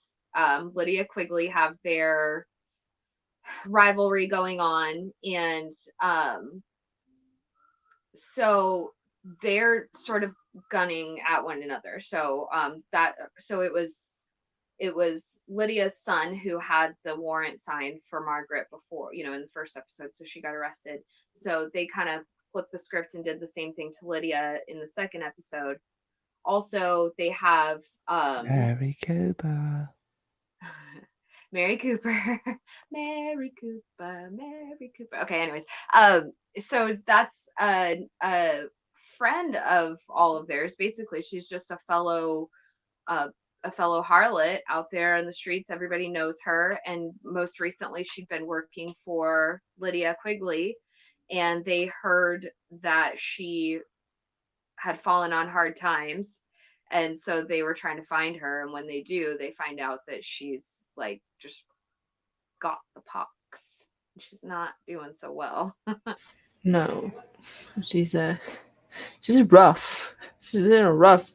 Lydia Quigley have their rivalry going on, and so they're sort of gunning at one another. So it was Lydia's son who had the warrant signed for Margaret before, in the first episode, so she got arrested. So they kind of flipped the script and did the same thing to Lydia in the second episode. Also, they have Harry Cooper. Mary Cooper, Mary Cooper, Mary Cooper. Okay, anyways, so that's a friend of all of theirs. Basically, she's just a fellow harlot out there in the streets. Everybody knows her, and most recently, she'd been working for Lydia Quigley, and they heard that she had fallen on hard times, and so they were trying to find her. And when they do, they find out that she's like just got the pox. She's not doing so well. no? She's rough. She's in a rough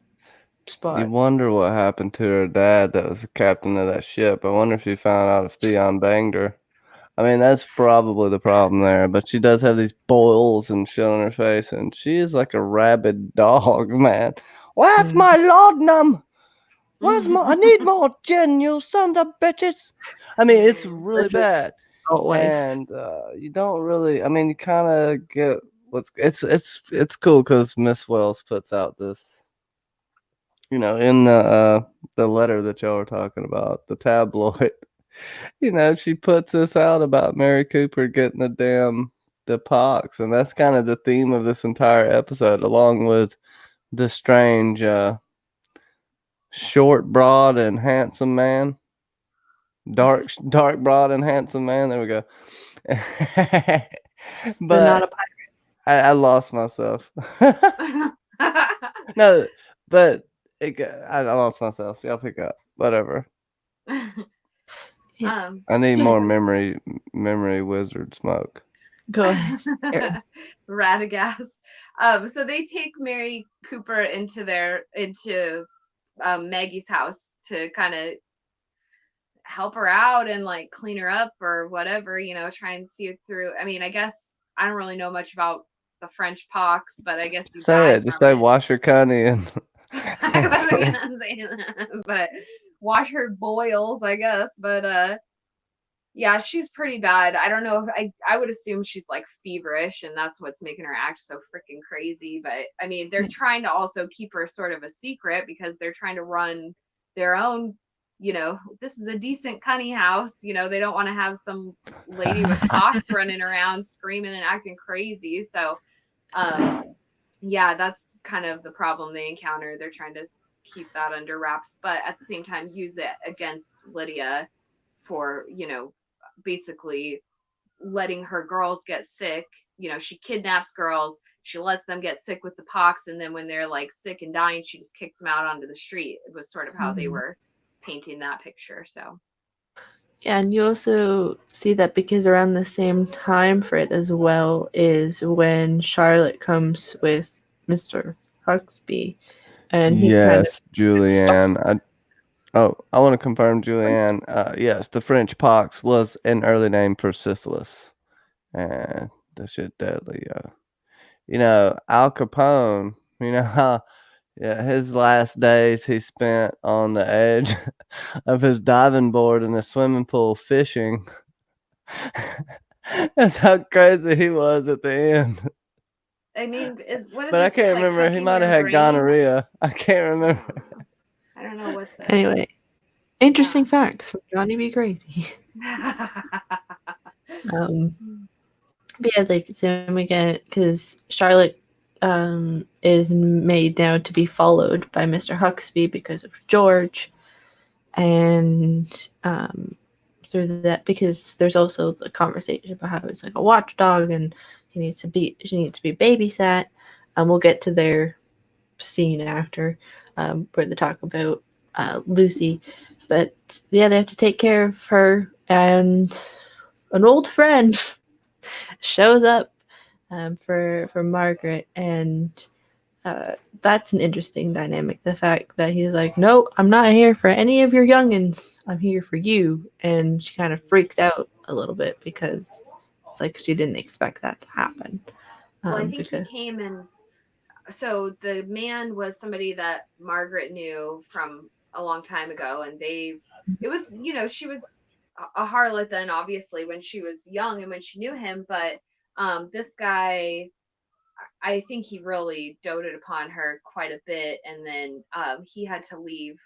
spot. You wonder what happened to her dad that was the captain of that ship. I wonder if he found out if Theon banged her. I mean, that's probably the problem there. But she does have these boils and shit on her face, and she is like a rabid dog, man. Where's my laudanum? Where's my? I need more gin, you sons of bitches. I mean, it's really bad. And you don't really. I mean, you kind of get what's. It's cool because Miss Wells puts out this. In the letter that y'all were talking about, the tabloid. She puts this out about Mary Cooper getting the pox, and that's kind of the theme of this entire episode, along with the strange short, broad, and handsome man. Dark, broad, and handsome man. There we go. But not a pirate. I lost myself. No, but I lost myself. Y'all pick up. Whatever. I need more memory wizard smoke. Go ahead. Radagast. So they take Mary Cooper into Maggie's house to kind of help her out and like clean her up or whatever, try and see it through. I mean, I guess I don't really know much about the French pox, but I guess you say it. Just say wash her cunny and. I wasn't gonna say that, but wash her boils, I guess. But yeah, she's pretty bad. I don't know if I would assume she's like feverish, and that's what's making her act so freaking crazy. But I mean, they're trying to also keep her sort of a secret because they're trying to run their own. This is a decent cunny house. They don't want to have some lady with pox running around screaming and acting crazy. So, yeah, that's kind of the problem they encounter. They're trying to keep that under wraps, but at the same time use it against Lydia for, basically letting her girls get sick. She kidnaps girls, she lets them get sick with the pox, and then when they're like sick and dying, she just kicks them out onto the street. It was sort of how they were painting that picture. So yeah, and you also see that because around the same time for it as well is when Charlotte comes with Mr. Huxby, and he yes, Julianne. I want to confirm, Julianne. Yes, the French pox was an early name for syphilis, and that shit deadly. Al Capone. How his last days he spent on the edge of his diving board in a swimming pool fishing. That's how crazy he was at the end. I mean, but I can't remember. He might have had gonorrhea. I can't remember. I don't know what. Anyway, interesting facts from Johnny B. Crazy. But yeah, like same again, because Charlotte is made now to be followed by Mr. Huxby because of George, and through that, because there's also the conversation about how he's like a watchdog and she needs to be babysat. We'll get to their scene after. where they talk about Lucy. But yeah, they have to take care of her, and an old friend shows up for Margaret, and that's an interesting dynamic. The fact that he's like, "No, I'm not here for any of your youngins. I'm here for you," and she kind of freaks out a little bit because it's like she didn't expect that to happen. Well, I think he Because came in. So the man was somebody that Margaret knew from a long time ago, and it was, she was a harlot then, obviously, when she was young and when she knew him, but this guy, I think he really doted upon her quite a bit, and then he had to leave.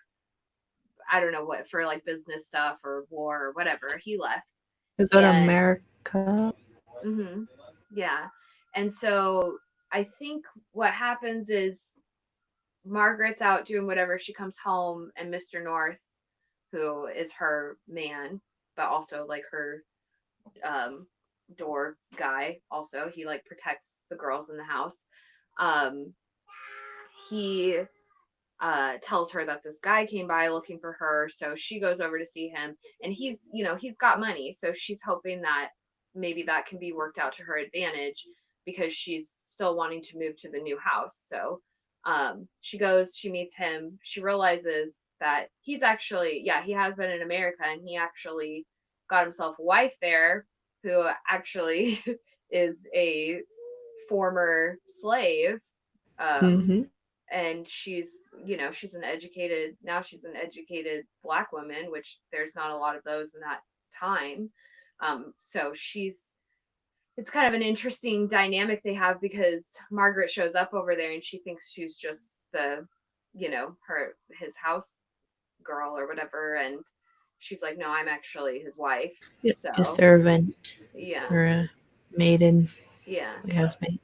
I don't know what, for like business stuff or war or whatever. He left, we go to and America. yeah, and so I think what happens is Margaret's out doing whatever. She comes home, and Mr. North, who is her man, but also like her um, door guy, also he like protects the girls in the house. Um, he tells her that this guy came by looking for her, so she goes over to see him, and he's got money, so she's hoping that maybe that can be worked out to her advantage because she's still wanting to move to the new house. So she goes, she meets him, she realizes that he's actually, yeah, he has been in America, and he actually got himself a wife there who actually is a former slave. um Mm-hmm. and she's she's an educated black woman, which there's not a lot of those in that time. So it's kind of an interesting dynamic they have, because Margaret shows up over there and she thinks she's just the his house girl or whatever, and she's like, no, I'm actually his wife. Yeah, So a servant yeah, or a maiden, yeah. like housemaid.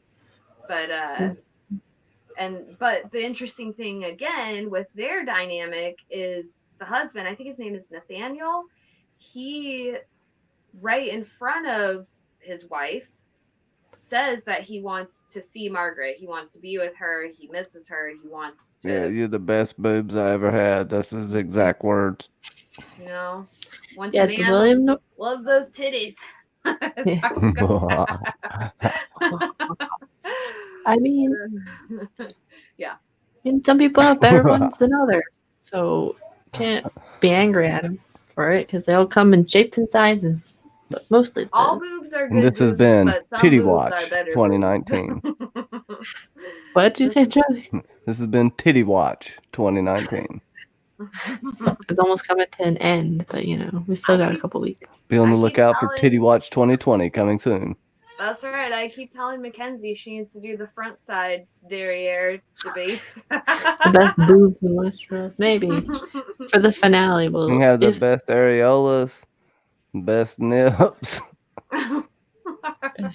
But but the interesting thing again with their dynamic is the husband, I think his name is Nathaniel. He, right in front of his wife, says that he wants to see Margaret. He wants to be with her. He misses her. He wants Yeah, to, you're the best boobs I ever had. That's his exact words. once Yeah, a it's man William. loves those titties. Yeah. I mean, Yeah. and some people have better ones than others, so can't be angry at them for it because they all come in shapes and sizes. But mostly, All boobs are And good this has boobs, been but some Titty boobs Watch are better 2019. boobs. what did you say, Joey? This has been Titty Watch 2019. It's almost coming to an end, but we still got a couple weeks. Be on the I keep lookout for telling- Titty Watch 2020 coming soon. That's right. I keep telling Mackenzie she needs to do the front side derriere debate. The best boobs in Westeros, maybe for the finale. We We'll have the best areolas, best nips,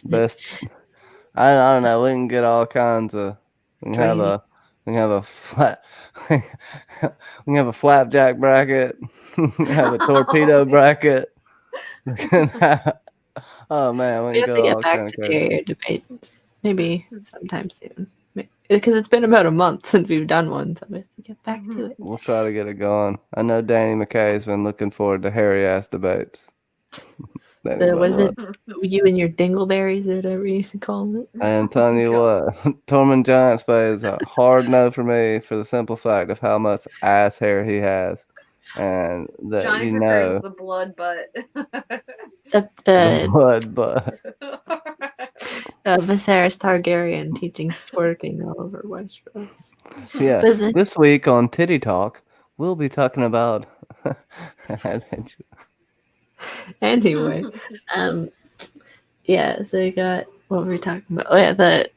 best. I don't know. We can get all kinds of. We can have a. We can have a flat. We can have a flapjack bracket. We can have a torpedo bracket. We can have, oh man, we have to get back to derriere debates maybe sometime soon. Because it's been about a month since we've done one, so we have to get back to it. We'll try to get it going. I know Danny McKay's been looking forward to hairy ass debates. Was it you and your dingleberries or whatever you used to call it? I am telling you what, Tormund Giants Bay is a hard no for me for the simple fact of how much ass hair he has. And that Johnny prefers the blood butt. Except the blood butt. Viserys Targaryen teaching twerking all over Westeros. Yeah, this week on Titty Talk, we'll be talking about anyway. Yeah, so you got what were we talking about? Oh yeah, that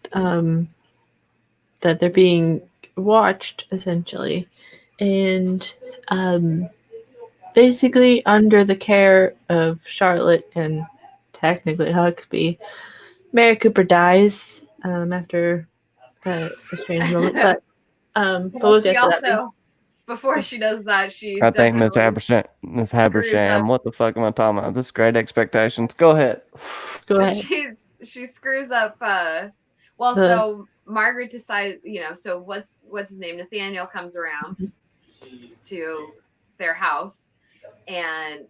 they're being watched essentially, and basically under the care of Charlotte and technically Huxby. Mary Cooper dies after a strange moment, but we'll get to that. Before she does that, she I think Miss Habersham. What the fuck am I talking about? This is Great Expectations. Go ahead. Go ahead. She screws up. So Margaret decides. So what's his name? Nathaniel comes around to their house, and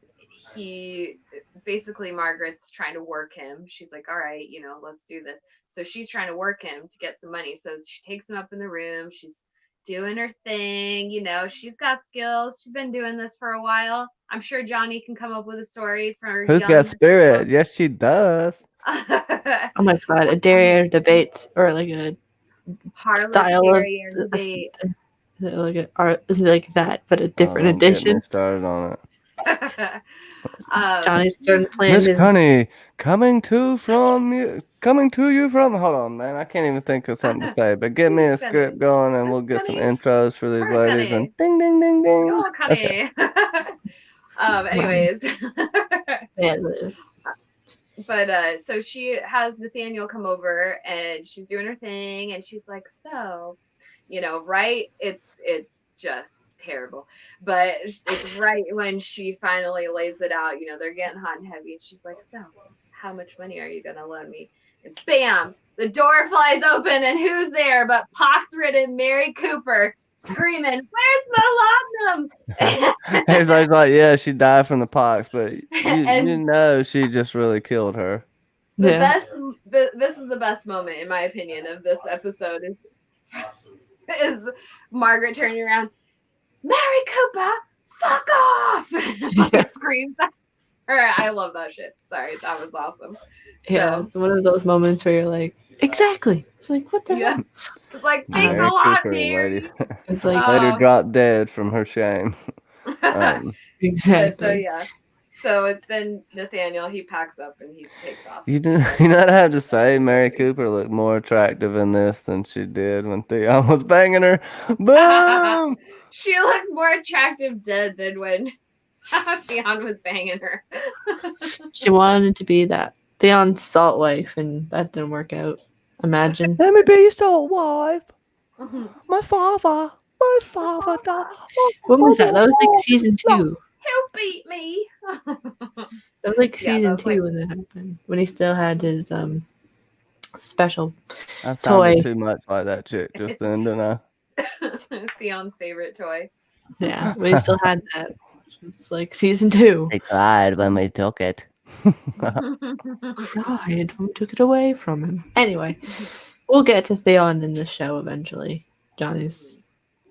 he basically, Margaret's trying to work him. She's like, all right, let's do this. So she's trying to work him to get some money. So she takes him up in the room. She's doing her thing. She's got skills. She's been doing this for a while. I'm sure Johnny can come up with a story for Who's young. got spirit? Yes, she does. Oh my god, a derriere debate or like a Harlots style of derriere debate. like a art like that, but a different Don't get me edition. started on it. Johnny's starting to plan Miss his. Connie, coming to you from. Hold on, man. I can't even think of something to say. But get me a Miss script Connie. going, and we'll Miss get some Connie. intros for these Where's ladies, Connie? and ding, ding, ding, ding. Oh, Connie. Anyways. But so she has Nathaniel come over, and she's doing her thing, and she's like, so, right? It's just terrible. But it's right when she finally lays it out, they're getting hot and heavy, and she's like, so, how much money are you gonna loan me? And bam, the door flies open, and who's there but pox-ridden Mary Cooper screaming, "Where's my laudanum?" Everybody's like, yeah, she died from the pox, but she just really killed her. This is the best moment, in my opinion, of this episode is Margaret turning around, "Mary Cooper, fuck off!" Screams at her. I love that shit. Sorry, that was awesome. Yeah, it's one of those moments where you're like, exactly. It's like, what the hell? It's like, thanks a lot, Mary. It's like later dropped dead from her shame. Exactly. So then Nathaniel, he packs up and he takes off. You know what I have to say? Mary Cooper looked more attractive in this than she did when Theon was banging her. Boom! She looks more attractive dead than when Theon was banging her. She wanted to be that Theon's salt wife, and that didn't work out. Imagine. Let me be your salt wife. My father died. When was that? That was like season 2. Who beat me? That was like season 2 when that happened. When he still had his special I toy. sounded too much like that chick just then, didn't I? Theon's favorite toy. Yeah, when he still had that. It was like season 2. They cried when we took it. Cried when we took it away from him. Anyway, we'll get to Theon in the show eventually. Johnny's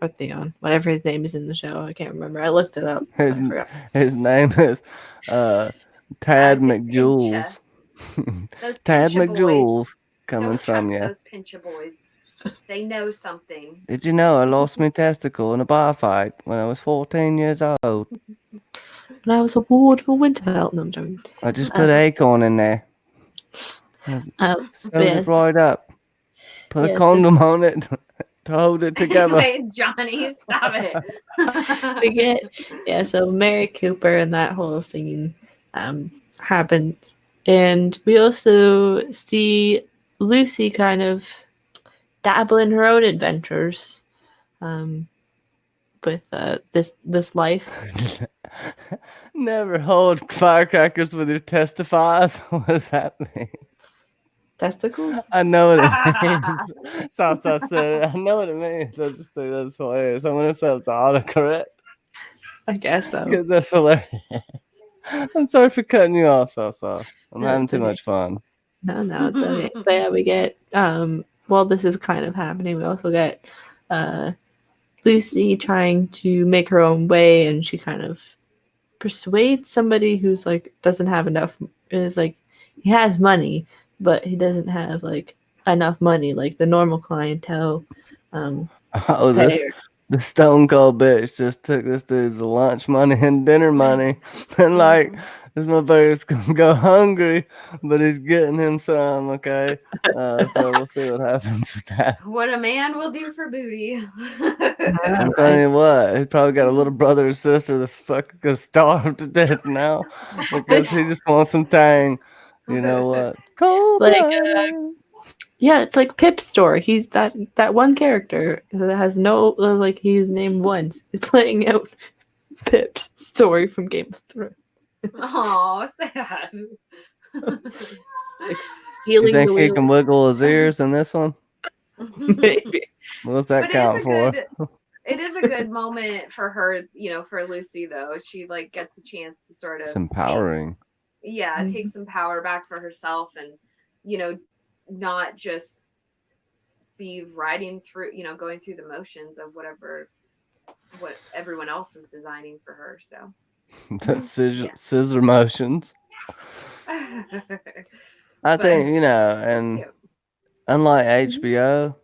or Theon, whatever his name is in the show. I can't remember. I looked it up. His name is Tad McJules. Tad McJules coming from you. Those pincher boys. They know something. Did you know I lost my testicle in a bar fight when I was 14 years old? And I was a ward for Winterfell. No, I'm joking. I just put acorn in there. Sewed it right up. Put a condom on it to hold it together. Anyways, Johnny, stop it. So Mary Cooper and that whole scene happens. And we also see Lucy kind of dabble in her own adventures with this life. Never hold firecrackers with your testifies. What does that mean? Testicles? I know what it means. Sasa said it. I know what it means. I just think that's hilarious. I wonder if that's autocorrect. I guess so. Because that's hilarious. I'm sorry for cutting you off, Sasa. I'm having too much fun. No, it's okay. But yeah, we get while this is kind of happening, we also get Lucy trying to make her own way, and she kind of persuades somebody who's like doesn't have enough. Is like he has money, but he doesn't have like enough money like the normal clientele. The Stone Cold bitch just took this dude's lunch money and dinner money, and like this motherfucker's gonna go hungry, but he's getting him some. Okay, so we'll see what happens with that. What a man will do for booty. I'm telling you what, he probably got a little brother or sister that's fucking gonna starve to death now because he just wants some tang. You know what? Cold yeah, it's like Pip's story. He's that one character that has no he's named once. Is playing out Pip's story from Game of Thrones. Oh, sad. You think he can wiggle his ears in this one? Maybe. What's that But count for? it is a good moment for her, for Lucy though. She like gets a chance to sort It's of take empowering. take some power back for herself and you know not just be riding through, going through the motions of what everyone else is designing for her. So The yeah. scissor motions. I But think, and cute. unlike Mhm. HBO,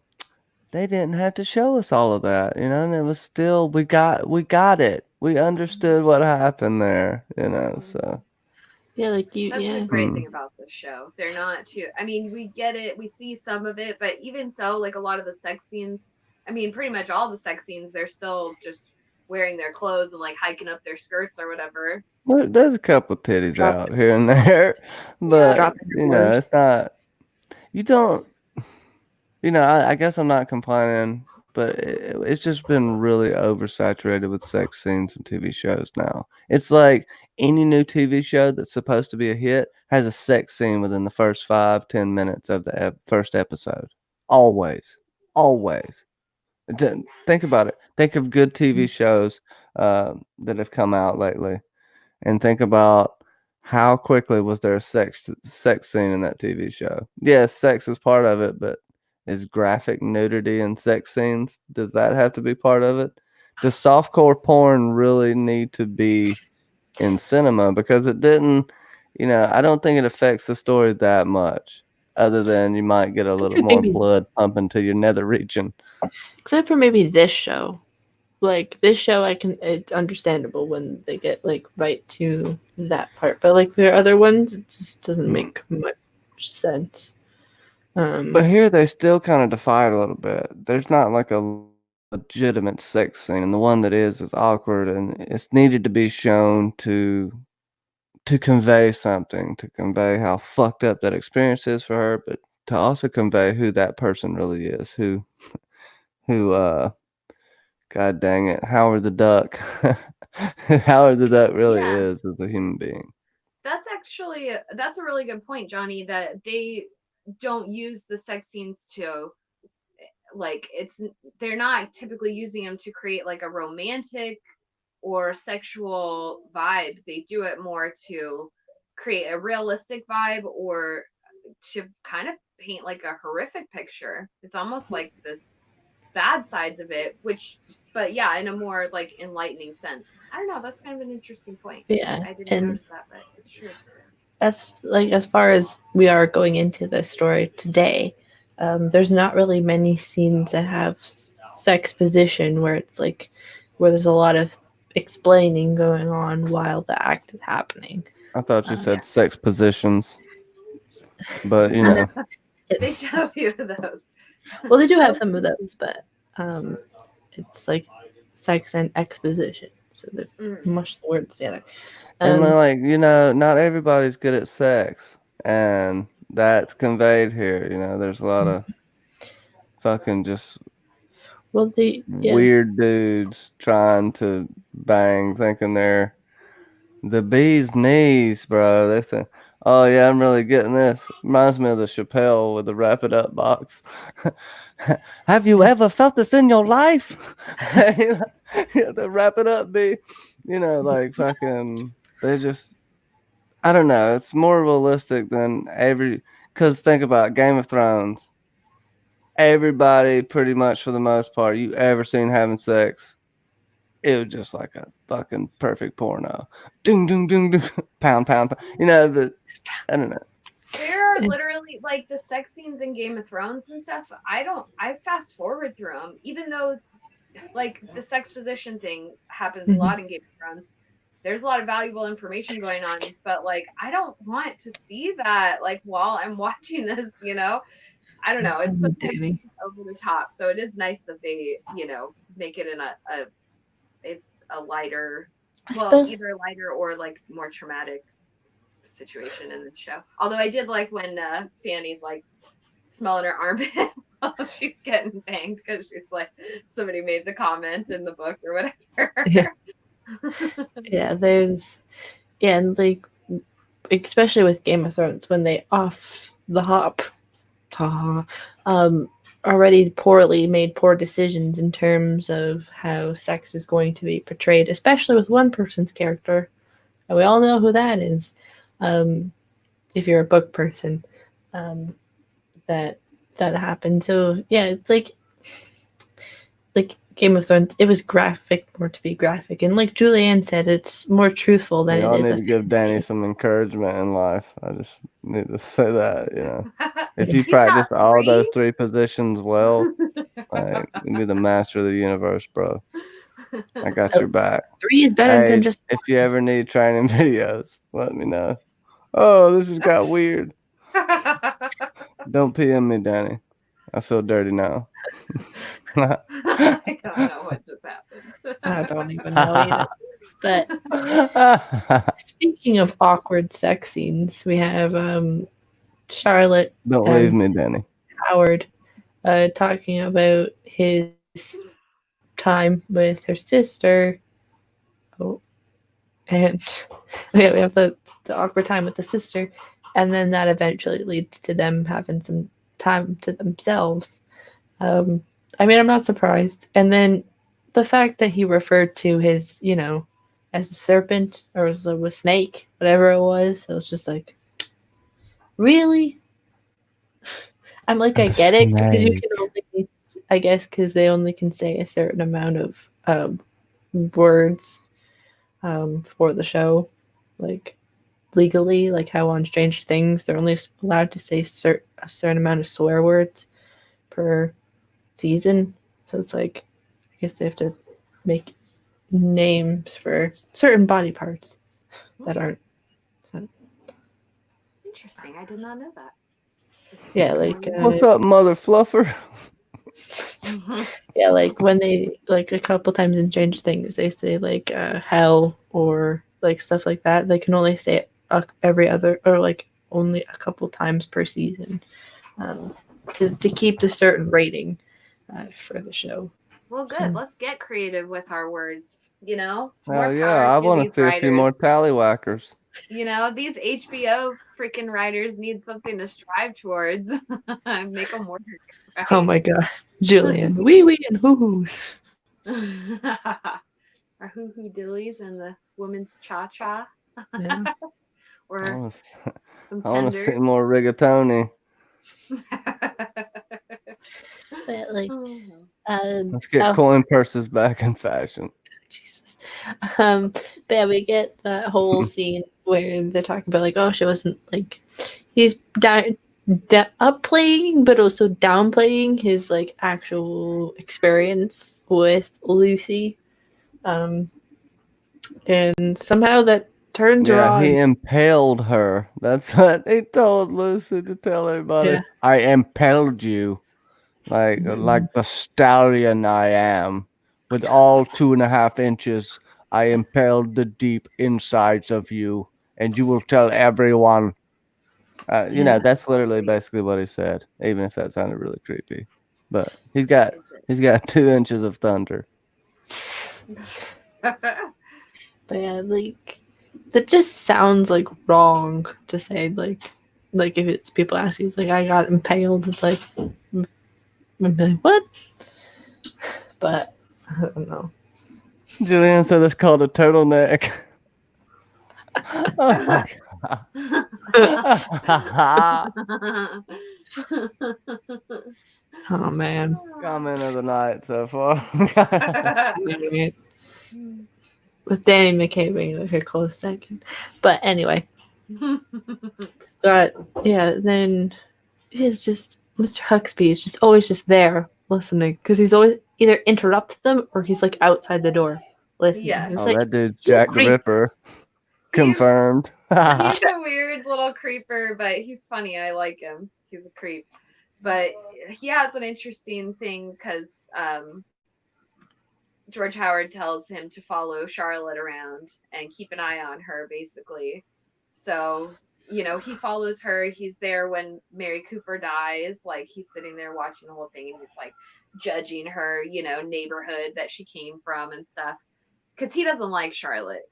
they didn't have to show us all of that, and it was still we got it. We understood what happened there, Mhm. so Yeah, like you. That's the Yeah. great hmm. thing about this show. They're not too. I mean, we get it. We see some of it, but even so, like a lot of the sex scenes. I mean, pretty much all the sex scenes, they're still just wearing their clothes and like hiking up their skirts or whatever. There's a couple titties Dropping, out here and there, Yeah. but dropping your words. it's not. You don't. I guess I'm not complaining, but it's just been really oversaturated with sex scenes and TV shows now. It's like any new TV show that's supposed to be a hit has a sex scene within the first 5-10 minutes of the first episode. Always, always. Think about it. Think of good TV shows that have come out lately, and think about how quickly was there a sex scene in that TV show. Yes, sex is part of it, but is graphic nudity and sex scenes, does that have to be part of it? Does softcore porn really need to be in cinema? Because it didn't, I don't think it affects the story that much, other than you might get a Except little for more maybe, blood pumping to your nether region. except for maybe this show. Like this show, it's understandable when they get like right to that part, but like their other ones, it just doesn't Mm. make much sense. But here they still kind of defy it a little bit. There's not like a legitimate sex scene, and the one that is awkward, and it's needed to be shown to convey something, to convey how fucked up that experience is for her, but to also convey who that person really is, who God dang it, Howard the Duck. Howard the Duck really Yeah. is as a human being. That's a really good point, Johnny, that they don't use the sex scenes to like they're not typically using them to create like a romantic or sexual vibe. They do it more to create a realistic vibe or to kind of paint like a horrific picture. It's almost like the bad sides of it, which but yeah, in a more like enlightening sense. I don't know, that's kind of an interesting point. Yeah, I didn't and notice that, but it's true. that's like as far as we are going into this story today. There's not really many scenes that have sex position where it's like where there's a lot of explaining going on while the act is happening. I thought you Yeah. said sex positions, but They show a few of those. Well, they do have some of those, but it's like sex and exposition, so they Mm. mush the words together. and Um, like, not everybody's good at sex, and that's conveyed here. There's a lot of fucking just well, yeah, weird dudes trying to bang, thinking they're the bee's knees, bro. They say, "Oh yeah, I'm really getting this." Reminds me of the Chappelle with the wrap it up box. Have you ever felt this in your life? Yeah, the wrap it up bee. Like fucking. They just. I don't know. It's more realistic than every. Cause think about Game of Thrones. Everybody, pretty much for the most part, you ever seen having sex, it was just like a fucking perfect porno. Ding, ding, ding, ding. Pound, pound, pound. I don't know. There are literally like the sex scenes in Game of Thrones and stuff. I fast forward through them, even though like the sex position thing happens a lot in Game of Thrones. There's a lot of valuable information going on, but like I don't want to see that like while I'm watching this. I don't know. It's sometimes Danny. over the top. So it is nice that they, make it in it's a lighter, well, But either lighter or like more traumatic situation in the show. Although I did like when Fanny's like smelling her armpit while she's getting banged because she's like somebody made the comment in the book or whatever. yeah, yeah, and like especially with Game of Thrones when they off the hop, ta, um, already made poor decisions in terms of how sex is going to be portrayed, especially with one person's character. And we all know who that is. If you're a book person, um, that happened. So yeah, it's like Game of Thrones. It was graphic, more to be graphic, and like Julianne said, it's more truthful than We it all is need a to give Danny fantasy. some encouragement in life. I just need to say that, if you He's got practice all those 3. 3 positions well, like you'll be the master of the universe, bro. I got your back. 3 is better than Hey, just if you ever need training videos, let me know. Oh, this has got weird. Don't PM me, Danny. I feel dirty now. I don't know what just happened. I don't even know either. But speaking of awkward sex scenes, we have Charlotte Don't leave and me, Danny. Howard talking about his time with her sister. Oh, and yeah, we have the awkward time with the sister, and then that eventually leads to them having some time to themselves. I mean, I'm not surprised. And then the fact that he referred to his, as a serpent or as a snake, whatever it was just like, really? I'm like, I The get it because you snake. can only, I guess, because they only can say a certain amount of words for the show, like legally, like how on Strange Things they're only allowed to say a certain amount of swear words per season. So it's like, I guess they have to make names for certain body parts that aren't. So, Interesting. I did not know that. yeah, like What's up, mother fluffer? yeah, like when they like a couple times in Strange Things, they say like hell or like stuff like that. They can only say it every other or like only a couple times per season um, to keep the certain rating for the show. Well, good. So, Let's get creative with our words. More Hell yeah, power I to want to these see a few writers. more tallywhackers. These HBO freaking writers need something to strive towards. Make them work, oh right? my god, Julian, wee wee and hoo hoos. Our hoo hoo dillies and the woman's cha cha, Yeah. or I some want to see tenders. more rigatoni. But like, Oh. Let's get oh coin purses back in fashion. Jesus. But yeah, we get that whole scene where they're talking about like, oh, she wasn't like, he's upplaying, but also downplaying his like actual experience with Lucy, um, and somehow that turns her Yeah, he on. impaled her. That's what he told Lucy to tell everybody. Yeah. I impaled you like the stallion I am. With all 2.5 inches, I impaled the deep insides of you, and you will tell everyone. Yeah. That's literally basically what he said. Even if that sounded really creepy, but Is it? he's got 2 inches of thunder. But yeah, like that just sounds like wrong to say like if it's people asking, it's like I got impaled. It's like, what? But I don't know. Julian said it's called a turtleneck. Oh my god. Oh man. Comment of the night so far. With Danny McKay being like a close second. But anyway, but yeah, then it's just Mr. Huxby is just always just there listening because he's always either interrupts them or he's like outside the door listening. Yeah. It's Oh, like that dude's you Jack the creep. Ripper. He's Confirmed. he's a weird little creeper, but he's funny. I like him. He's a creep. But he has an interesting thing because George Howard tells him to follow Charlotte around and keep an eye on her, basically. So, he follows her. He's there when Mary Cooper dies. Like, he's sitting there watching the whole thing and he's like judging her, neighborhood that she came from and stuff. Because he doesn't like Charlotte.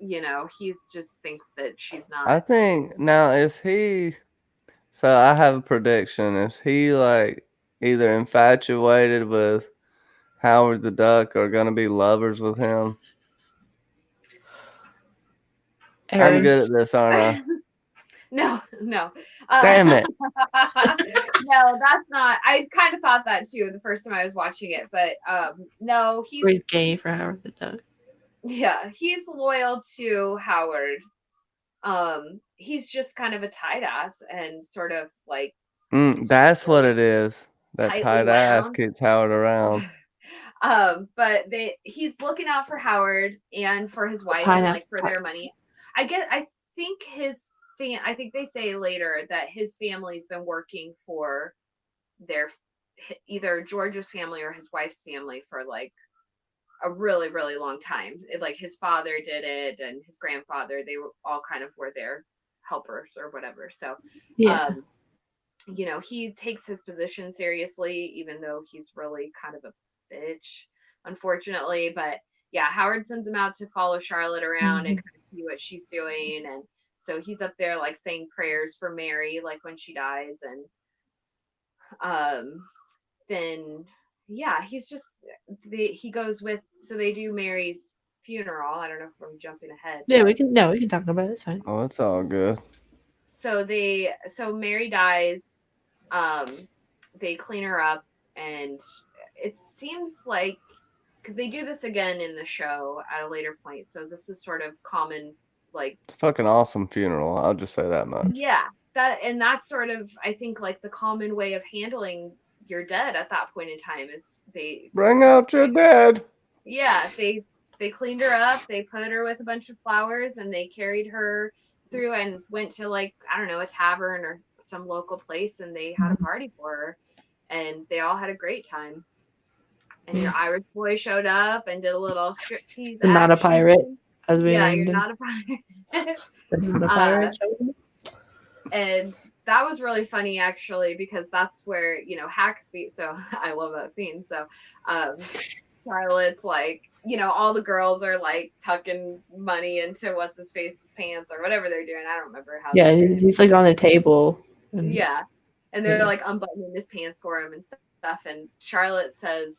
No. He just thinks that she's I not. think now is he. So I have a prediction. Is he like either infatuated with Howard the Duck or gonna be lovers with him. I'm Erin. good at this, aren't I? No, no. Damn it. No, that's not. I kind of thought that too the first time I was watching it, but no, He's gay for Howard the Duck. yeah, he's loyal to Howard. He's just kind of a tight ass and sort of like That's what it is. That tightly tight ass wound. keeps Howard around. But he's looking out for Howard and for his wife and like for their money. I think I think they say later that his family's been working for their either George's family or his wife's family for like a really, really long time. Like his father did it and his grandfather, they were all kind of were their helpers or whatever. So Yeah. you know, he takes his position seriously, even though he's really kind of a bitch, unfortunately. But yeah, Howard sends him out to follow Charlotte around and kind of see what she's doing. And so he's up there like saying prayers for Mary, like when she dies. And then yeah, he's just he goes with, so they do Mary's funeral. I don't know if I'm jumping ahead. Yeah, we can talk about it. It's fine. Oh, it's all good. So Mary dies. They clean her up, and it seems like, because they do this again in the show at a later point, so this is sort of common, like it's a fucking awesome funeral. I'll just say that much. Yeah, that's sort of, I think, like the common way of handling your dead at that point in time is they bring out your dead. Yeah, they cleaned her up, they put her with a bunch of flowers, and they carried her through and went to, like, I don't know, a tavern or some local place, and they had a party for her, and they all had a great time. And your Irish boy showed up and did a little striptease. Not a pirate, as we yeah, named you're him. not a pirate. Not a pirate. And that was really funny, actually, because that's where, you know, Haxby, so I love that scene. So Charlotte's like, you know, all the girls are like tucking money into what's his face's pants or whatever they're doing. I don't remember how. Yeah, he's like on the table. And, yeah, and they're like unbuttoning his pants for him and stuff. And Charlotte says,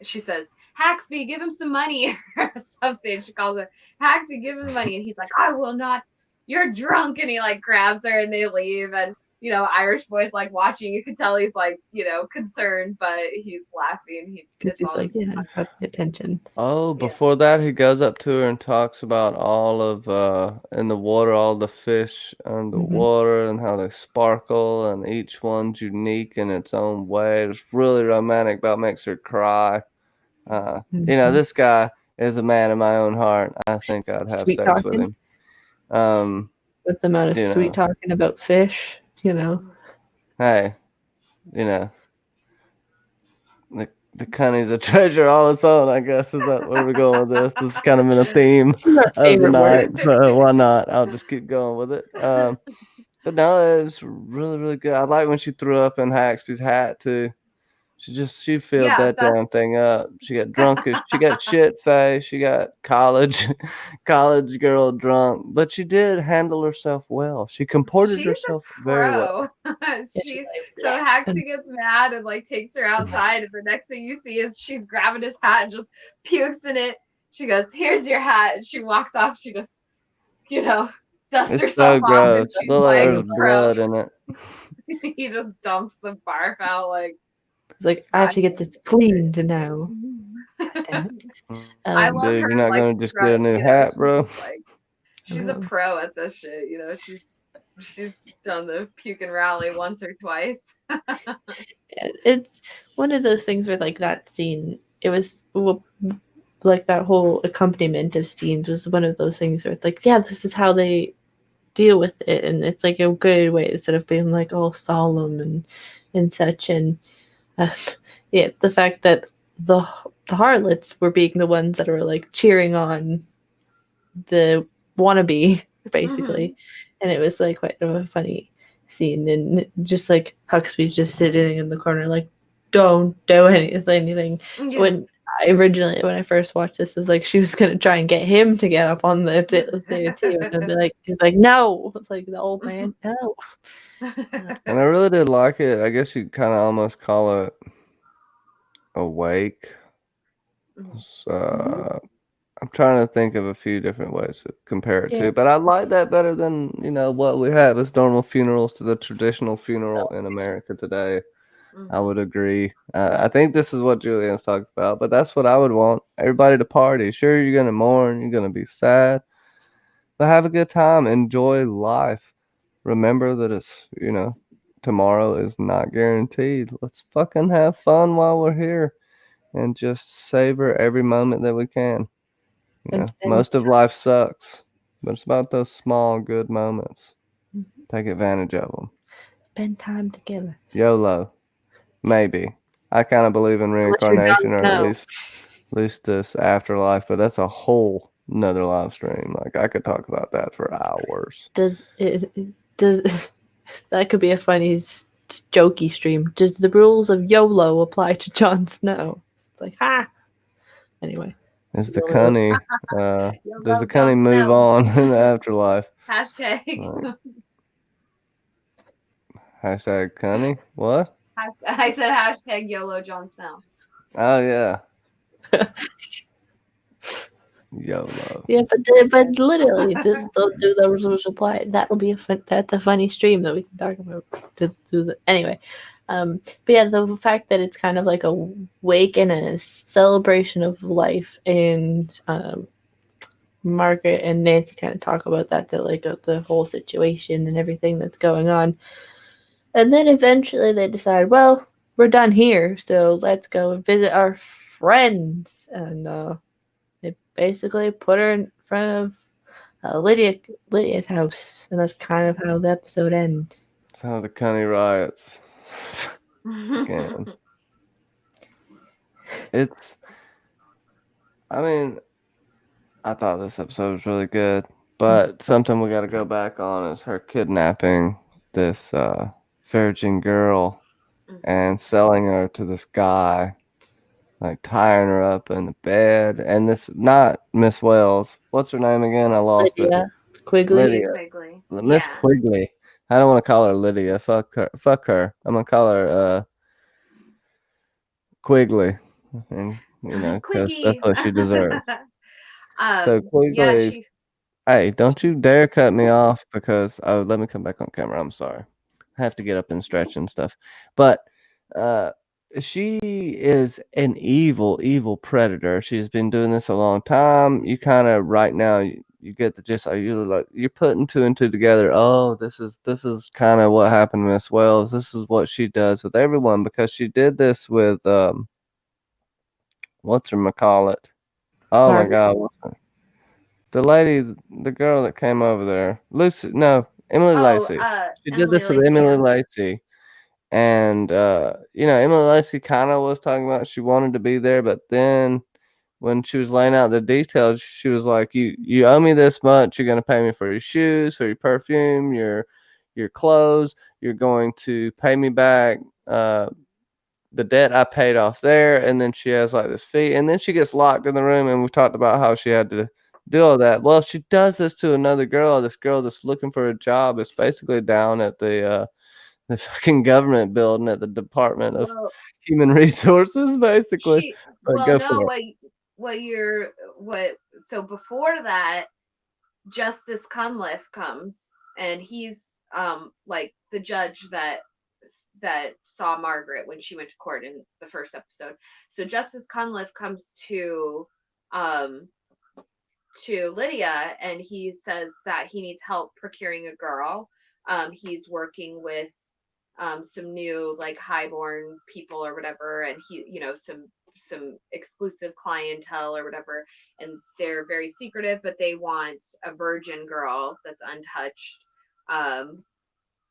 Haxby, give him some money or something. She calls her, Haxby, give him money. And he's like, I will not. You're drunk. And he like grabs her and they leave. And, you know, Irish boy's like watching. You can tell he's like, you know, concerned, but he's laughing. He's like, yeah, I'm paying attention. Oh, before that, he goes up to her and talks about all of in the water, all the fish under the water and how they sparkle, and each one's unique in its own way. It's really romantic, about makes her cry. You know, this guy is a man in my own heart. I think I'd have Sweet sex talking. with him. With the amount of sweet talking about fish, you know. Hey, you know, the cunny's a treasure all its own, I guess. Is that where we're going with this? This has kind of been a theme of the night, so why not? I'll just keep going with it. But no, it was really, really good. I like when she threw up in Haxby's hat too. She filled that damn thing up. She got drunk. She got shit faced. She got college girl drunk. But she did handle herself well. She comported herself very well. So Haxby gets mad and like takes her outside, and the next thing you see is she's grabbing his hat and just pukes in it. She goes, "Here's your hat," and she walks off. She just, you know, dusts it's herself so off. gross. And she's There's blood in it. He just dumps the barf out like. It's like, I have to get this cleaned now. I love dude, her, you're not like, gonna just get a new hat, bro. She's a pro at this shit, you know. She's done the puke and rally once or twice. It's one of those things where, like, that scene, it was like that whole accompaniment of scenes was one of those things where it's like, yeah, this is how they deal with it, and it's like a good way instead of being like all solemn and such. And yeah, the fact that the Harlots were being the ones that were like cheering on the wannabe, basically, and it was like quite a funny scene. And just like Huxley's just sitting in the corner, like, don't do anything. Yeah. When originally, when I first watched this, was like she was gonna try and get him to get up on the there too, and I'd be like, he's like, no, it's like the old man, no. And I really did like it. I guess you'd kind of almost call it awake. So, I'm trying to think of a few different ways to compare it Yeah. to, but I like that better than what we have as normal funerals to the traditional funeral in America today. I would agree. I think this is what Julian's talking about, but that's what I would want. Everybody to party. Sure, you're gonna mourn, you're gonna be sad, but have a good time. Enjoy life. Remember that tomorrow is not guaranteed. Let's fucking have fun while we're here and just savor every moment that we can. And spend, Most of life sucks, but it's about those small good moments. Mhm. Take advantage of them. spend time together. YOLO. Maybe. I kind of believe in Unless you're Jon reincarnation, or at Snow. least this afterlife, but that's a whole another live stream. Like, I could talk about that for hours. Does that could be a funny jokey stream? Does the rules of YOLO apply to Jon Snow? It's like, ha. Anyway, Is the YOLO. cunny You'll does the love cunny Jon move Snow. on in the afterlife? Hashtag. Hashtag cunny? What? I said hashtag YOLO Jon Snow. Oh yeah. YOLO. Yeah, but literally, do those rules apply? That'll be that's a funny stream that we can talk about. Anyway, but yeah, the fact that it's kind of like a wake and a celebration of life, and Margaret and Nancy kind of talk about that, like the whole situation and everything that's going on, and then eventually they decide, well, we're done here, so let's go and visit our friends, and they basically put her in front of Lydia's house, and that's kind of how the episode ends. That's how the cunny riots began. I mean, I thought this episode was really good, but something we got to go back on is her kidnapping this virgin girl and selling her to this guy, like tying her up in the bed. And this, not Miss Wells. What's her name again? I lost Lydia Quigley. Lydia. Quigley. Miss Yeah. Quigley. I don't want to call her Lydia. Fuck her. Fuck her. I'm gonna call her Quigley, and because that's Quickie. what she deserves. So Yeah, Quigley, she's hey, don't you dare cut me off, because let me come back on camera. I'm sorry. I have to get up and stretch and stuff. But uh she is an evil, evil predator. She's been doing this a long time. You kind of right now you get the gist. You're putting two and two together. Oh, this is kind of what happened to Miss Wells. This is what she does with everyone, because she did this with what's her call it? Oh my Margaret. God, what's her? The lady, the girl that came over there, Lucy. No, Emily Lacey. She did Emily this with Lacey, Emily yeah. Lacey, and Emily Lacey kind of was talking about she wanted to be there, but then when she was laying out the details, she was like, "You owe me this much. You're gonna pay me for your shoes, for your perfume, your clothes. You're going to pay me back the debt I paid off there." And then she has like this fee, and then she gets locked in the room. And we talked about how she had to do all that. Well, she does this to another girl. This girl that's looking for a job is basically down at the fucking government building at the Department of Well, Human Resources, basically. But go no, for it. what so before that, Justice Cunliffe comes, and he's like the judge that saw Margaret when she went to court in the first episode. So Justice Cunliffe comes um to Lydia, and he says that he needs help procuring a girl. He's working with some new like highborn people or whatever, and he, some exclusive clientele or whatever, and they're very secretive, but they want a virgin girl that's untouched.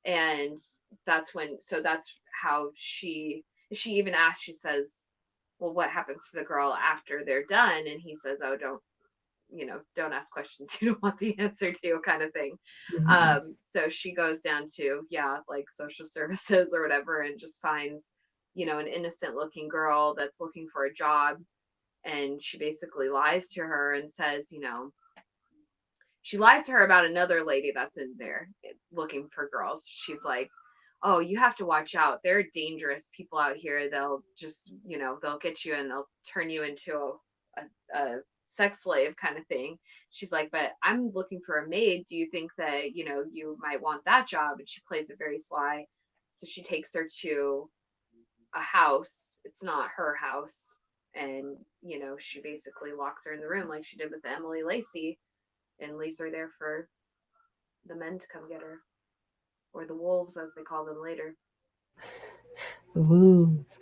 And that's how she even asks, she says, well, what happens to the girl after they're done? And he says, oh, don't ask questions you don't want the answer to, kind of thing. So she goes down to, like social services or whatever, and just finds, an innocent looking girl that's looking for a job. and she basically lies to her and says, she lies to her about another lady that's in there looking for girls. She's like, oh, you have to watch out. There are dangerous people out here. They'll just, they'll get you and they'll turn you into a sex slave kind of thing. She's like, but I'm looking for a maid. Do you think that, you might want that job? And she plays it very sly. So she takes her to a house. It's not her house. And, she basically locks her in the room like she did with Emily Lacey and leaves her there for the men to come get her. Or the wolves, as they call them later. Wolves.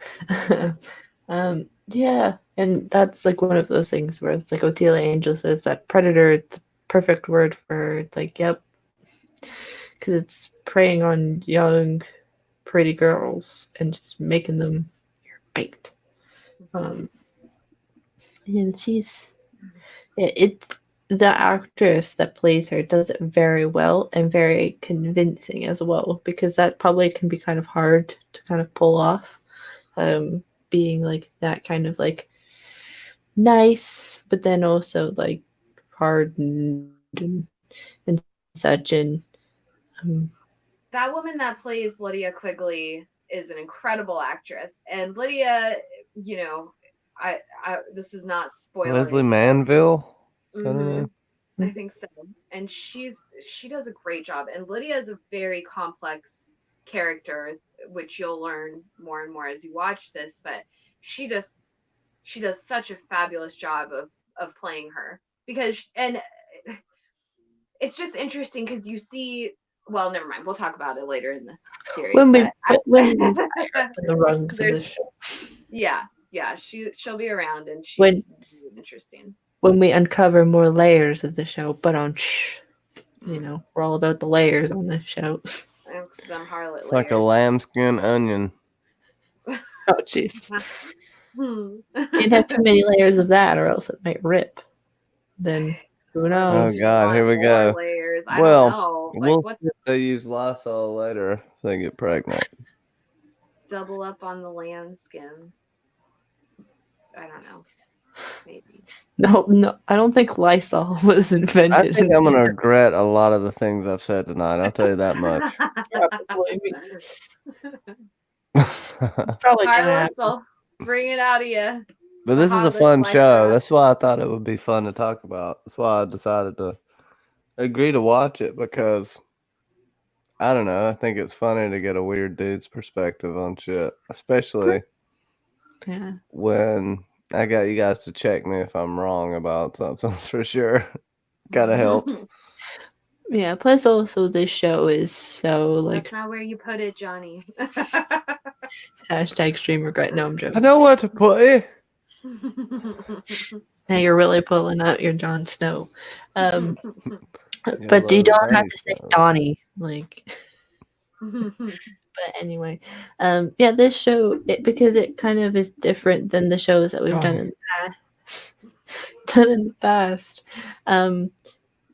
Yeah, and that's like one of those things where it's like Otelia Angel says that predator, it's a perfect word for her. It's like, yep, because it's preying on young, pretty girls and just making them your bait. And it's the actress that plays her does it very well and very convincing as well, because that probably can be kind of hard to kind of pull off, being like that kind of like nice, but then also like hardened and such. And that woman that plays Lydia Quigley is an incredible actress, and Lydia, I this is not spoiling. Leslie Manville. Is that her name? I think so. And she does a great job. And Lydia is a very complex character, which you'll learn more and more as you watch this. But she does such a fabulous job of playing her, and it's just interesting because you see. Well, never mind. We'll talk about it later in the series. When the rungs of the show. Yeah, she'll be around, and she's really interesting. When we uncover more layers of the show, but we're all about the layers on this show. Them harlot it's layers. like a lambskin onion. Oh, jeez. Can't have too many layers of that, or else it might rip. Then who knows? Oh God, here we go. Layers. I well, don't know. We'll see if they use Lysol later if they get pregnant. Double up on the lambskin. I don't know. Maybe. No, I don't think Lysol was invented. I think I'm going to regret a lot of the things I've said tonight. I'll tell you that much. It's probably Harlots will bring it out of you. But this is a fun show. That's why I thought it would be fun to talk about. That's why I decided to agree to watch it, because I don't know. I think it's funny to get a weird dude's perspective on shit, especially when I got you guys to check me if I'm wrong about something for sure. Kind of helps. Yeah, plus also this show is so like... That's not where you put it, Johnny. Hashtag extreme regret. No, I'm joking. I know where to put it. Now you're really pulling out your Jon Snow. But you don't have to say Donnie. Like... But anyway, this show, because it kind of is different than the shows that we've done in the past.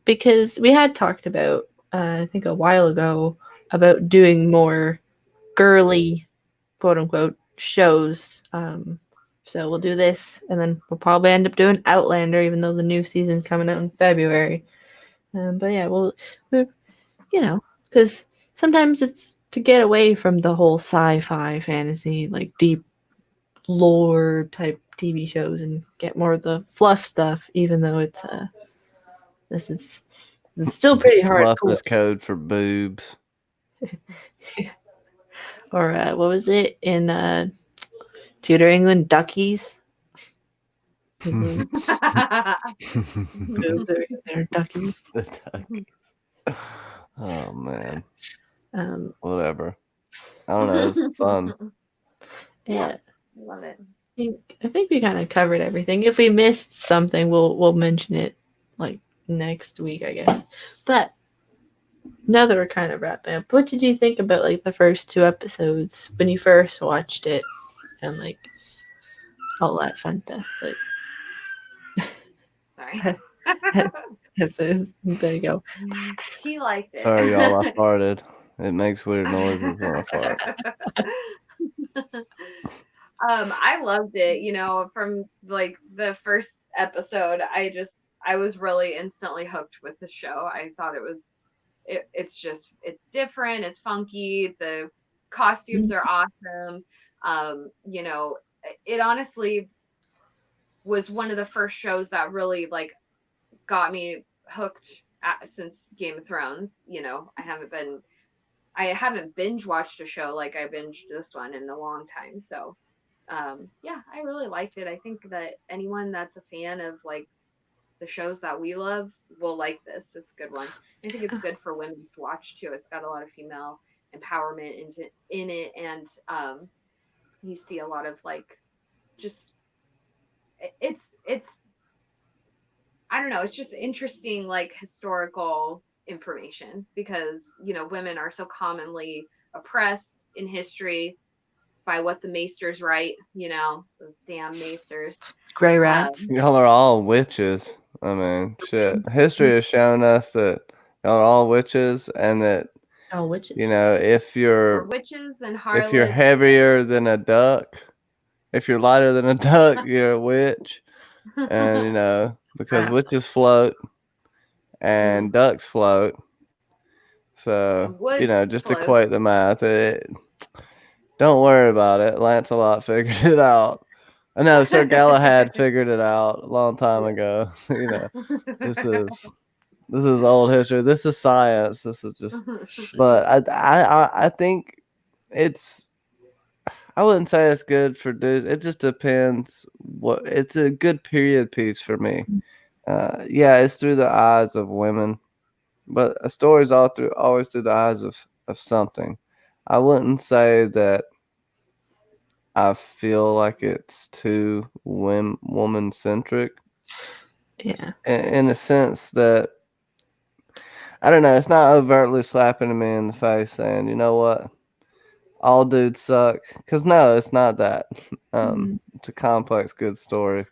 Because we had talked about, I think a while ago, about doing more girly, quote unquote, shows. So we'll do this, and then we'll probably end up doing Outlander, even though the new season's coming out in February. But yeah, because sometimes it's to get away from the whole sci-fi fantasy, like deep lore type TV shows, and get more of the fluff stuff, even though it's it's still pretty hard. Fluff is code for boobs. Or what was it in Tudor England? Duckies. The Duckies. Oh man. Whatever. I don't know. It's fun. Yeah, love it. I think we kind of covered everything. If we missed something, we'll mention it like next week, I guess. But now that we're kind of wrapping up, what did you think about like the first 2 episodes when you first watched it, and like all that fun stuff? Like, sorry. There you go. He liked it. Sorry, y'all. I farted. It makes weird noises when I fart. I loved it, from like the first episode. I was really instantly hooked with the show. I thought it's different, it's funky, the costumes are awesome. It honestly was one of the first shows that really like got me hooked since Game of Thrones. I haven't binge watched a show like I binged this one in a long time. So yeah, I really liked it. I think that anyone that's a fan of like the shows that we love will like this. It's a good one. I think it's good for women to watch too. It's got a lot of female empowerment in it, and you see a lot of like just it's I don't know, it's just interesting like historical information because women are so commonly oppressed in history by what the maesters write, those damn maesters. Gray rats. Y'all are all witches. I mean, shit. History has shown us that y'all are all witches, and that Oh, witches. if We're you're witches and harlots. if you're heavier than a duck, if you're lighter than a duck, you're a witch. And because witches float and ducks float, so Wood just floats. equate the math. Don't worry about it. Lancelot figured it out. I know Sir Galahad figured it out a long time ago. This is old history. This is science. This is just. But I think it's. I wouldn't say it's good for dudes. It just depends. It's a good period piece for me. Yeah, it's through the eyes of women, but a story's always through the eyes of something. I wouldn't say that I feel like it's too woman centric. Yeah. In a sense that I don't know, it's not overtly slapping me in the face saying, you know what, all dudes suck. Because no, it's not that. It's a complex, good story,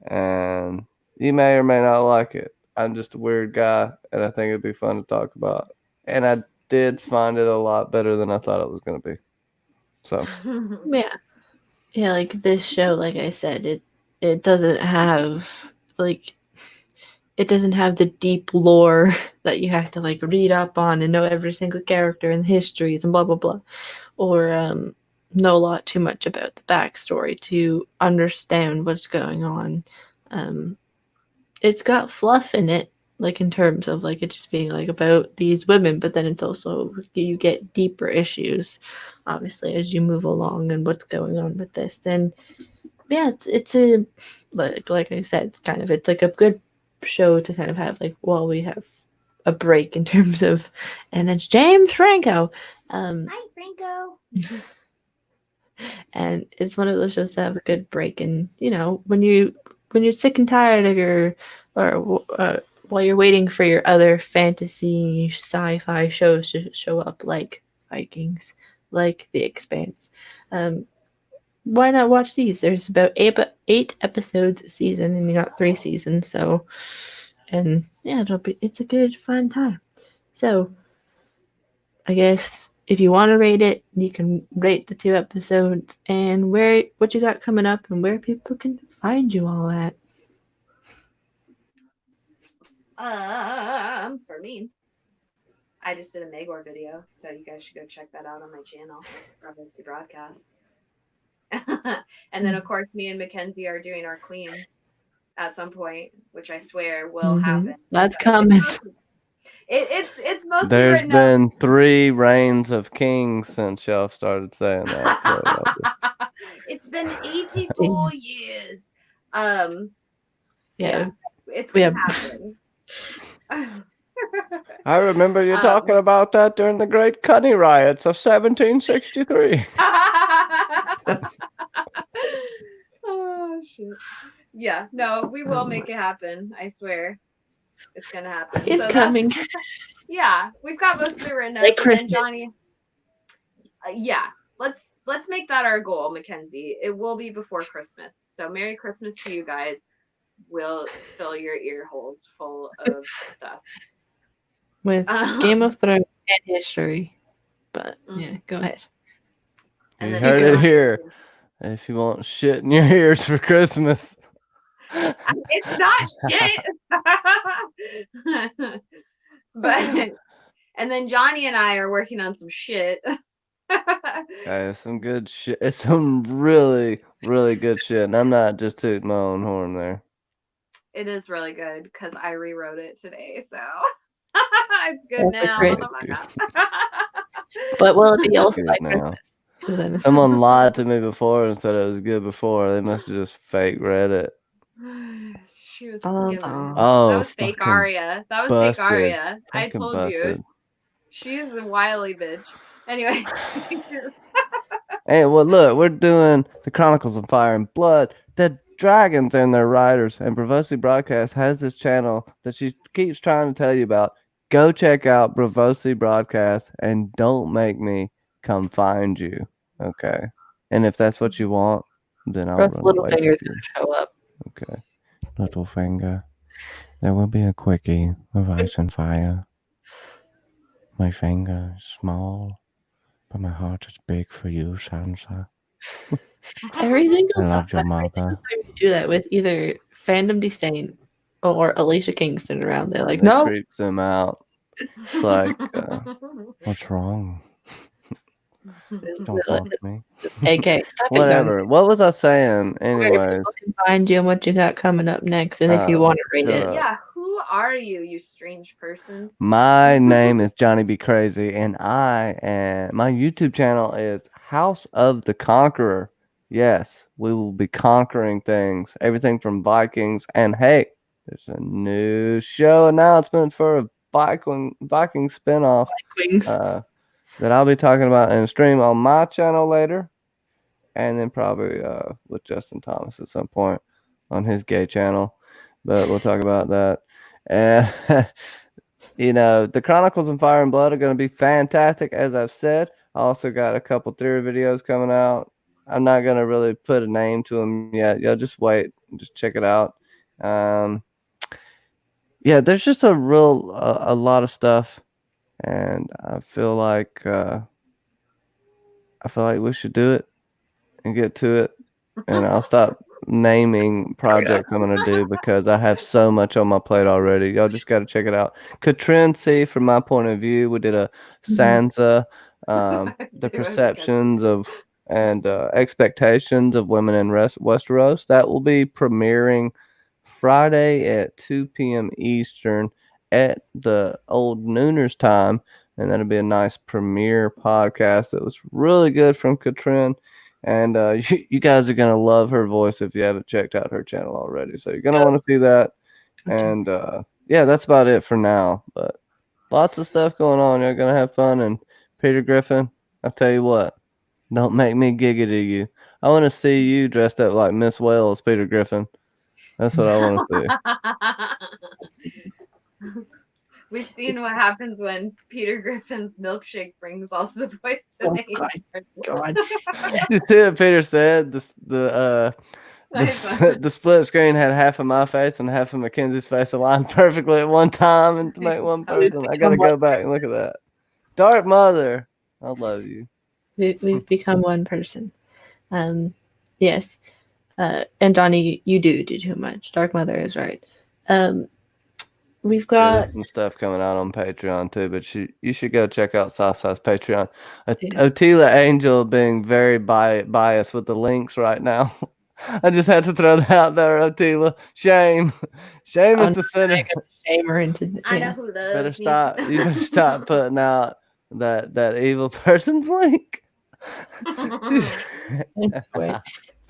and you may or may not like it. I'm just a weird guy, and I think it'd be fun to talk about. And I did find it a lot better than I thought it was going to be. So yeah, like this show, like I said, it doesn't have like it doesn't have the deep lore that you have to like read up on and know every single character and histories and blah blah blah, or know a lot too much about the backstory to understand what's going on. It's got fluff in it, like in terms of like it just being like about these women, but then it's also you get deeper issues, obviously, as you move along and what's going on with this. And yeah, it's a like I said, kind of it's like a good show to kind of have like while we have a break in terms of, and it's James Franco. Hi, Franco. And it's one of those shows that have a good break. And when you're sick and tired of your or while you're waiting for your other fantasy sci-fi shows to show up, like Vikings, like The Expanse, why not watch these? There's about eight episodes a season, and you got 3 seasons. So, and yeah, it's a good fun time. So, I guess if you want to rate it, you can rate the 2 episodes and what you got coming up and where people can find you all at. For me, I just did a Megor video, so you guys should go check that out on my channel, Braavosi Broadcast. And then, of course, me and Mackenzie are doing our queens at some point, which I swear will happen. That's coming. It's mostly there's written been up. 3 reigns of kings since y'all started saying that. So It's been 84 years. Yeah, it's gonna happen. I remember you talking about that during the Great Cunny Riots of 1763. Oh shit! Yeah, no, we will make it happen. I swear, it's gonna happen. It's coming. Yeah, we've got most of it written up. Like Christmas. And Johnny. Yeah, let's make that our goal, Mackenzie. It will be before Christmas. So Merry Christmas to you guys. We'll fill your ear holes full of stuff with Game of Thrones and history. But yeah, go ahead. And you heard it here. if you want shit in your ears for Christmas. It's not shit. But and then Johnny and I are working on some shit. It's some good shit. It's some really, really good shit. And I'm not just tooting my own horn there. It is really good because I rewrote it today, so it's good That's now. great. Oh my God. But will it be also Good by now. Christmas? 'Cause then- Someone lied to me before and said it was good before. They must have just fake read it. She was Dun, giving. dun. Oh, That was fake fucking Aria. That was fake busted. Aria. I Fucking told busted. you. She's a wily bitch. Anyway. Hey, well, look, we're doing the Chronicles of Fire and Blood, the dragons and their riders, and Braavosi Broadcast has this channel that she keeps trying to tell you about. Go check out Braavosi Broadcast and don't make me come find you, okay? And if that's what you want, then I'll Russ run Little away Finger's from you. gonna show up. Okay. Littlefinger, there will be a quickie of ice and fire. My finger is small, but my heart is big for you, Sansa. Every single I time, loved your every single mother. time you do that with either Fandom Disdain or Alicia Kingston around, they're like, That no. creeps them out. It's like, what's wrong? Don't want me. AK, stop it, young. Whatever. What was I saying? Where Anyways. people can find you and what you got coming up next, and if you want to rate shut it. up. Yeah, who are you, you strange person? My name is Johnny Be Crazy, and my YouTube channel is House of the Conqueror. Yes, we will be conquering things, everything from Vikings, and hey, there's a new show announcement for a Viking spinoff Wings. that I'll be talking about in a stream on my channel later, and then probably with Justin Thomas at some point on his gay channel. But we'll talk about that. And you know, the Chronicles of Fire and Blood are going to be fantastic, as I've said. I also got a couple theory videos coming out. I'm not going to really put a name to them yet. Y'all just wait, just check it out. Yeah, there's just a lot of stuff, and I feel like we should do it and get to it. And I'll stop naming projects I'm gonna do because I have so much on my plate already. Y'all just gotta check it out. Katrin C, from my point of view, we did a Sansa, the perceptions of and expectations of women in Westeros. That will be premiering Friday at 2 p.m. Eastern at the old Nooners time, and that'll be a nice premiere podcast. That was really good from Katrin. And you guys are going to love her voice if you haven't checked out her channel already. So you're going to want to see that. And yeah, that's about it for now. But lots of stuff going on. You're going to have fun. And Peter Griffin, I'll tell you what, don't make me giga to you. I want to see you dressed up like Miss Wales, Peter Griffin. That's what I want to see. We've seen what happens when Peter Griffin's milkshake brings all the boys to Oh, the God. You see what Peter said? The split screen had half of my face and half of Mackenzie's face aligned perfectly at one time, and to make one person, I gotta go back and look at that. Dark Mother, I love you. We've become one person. Yes. And Johnny, you do too much. Dark Mother is right. We've got some stuff coming out on Patreon too, but you should go check out Sasa's Patreon. Otila Angel being very biased with the links right now. I just had to throw that out there, Otila. Shame is the center. Shame her into. I know who loves Better me. stop. You better stop putting out that evil person's link. Anyway.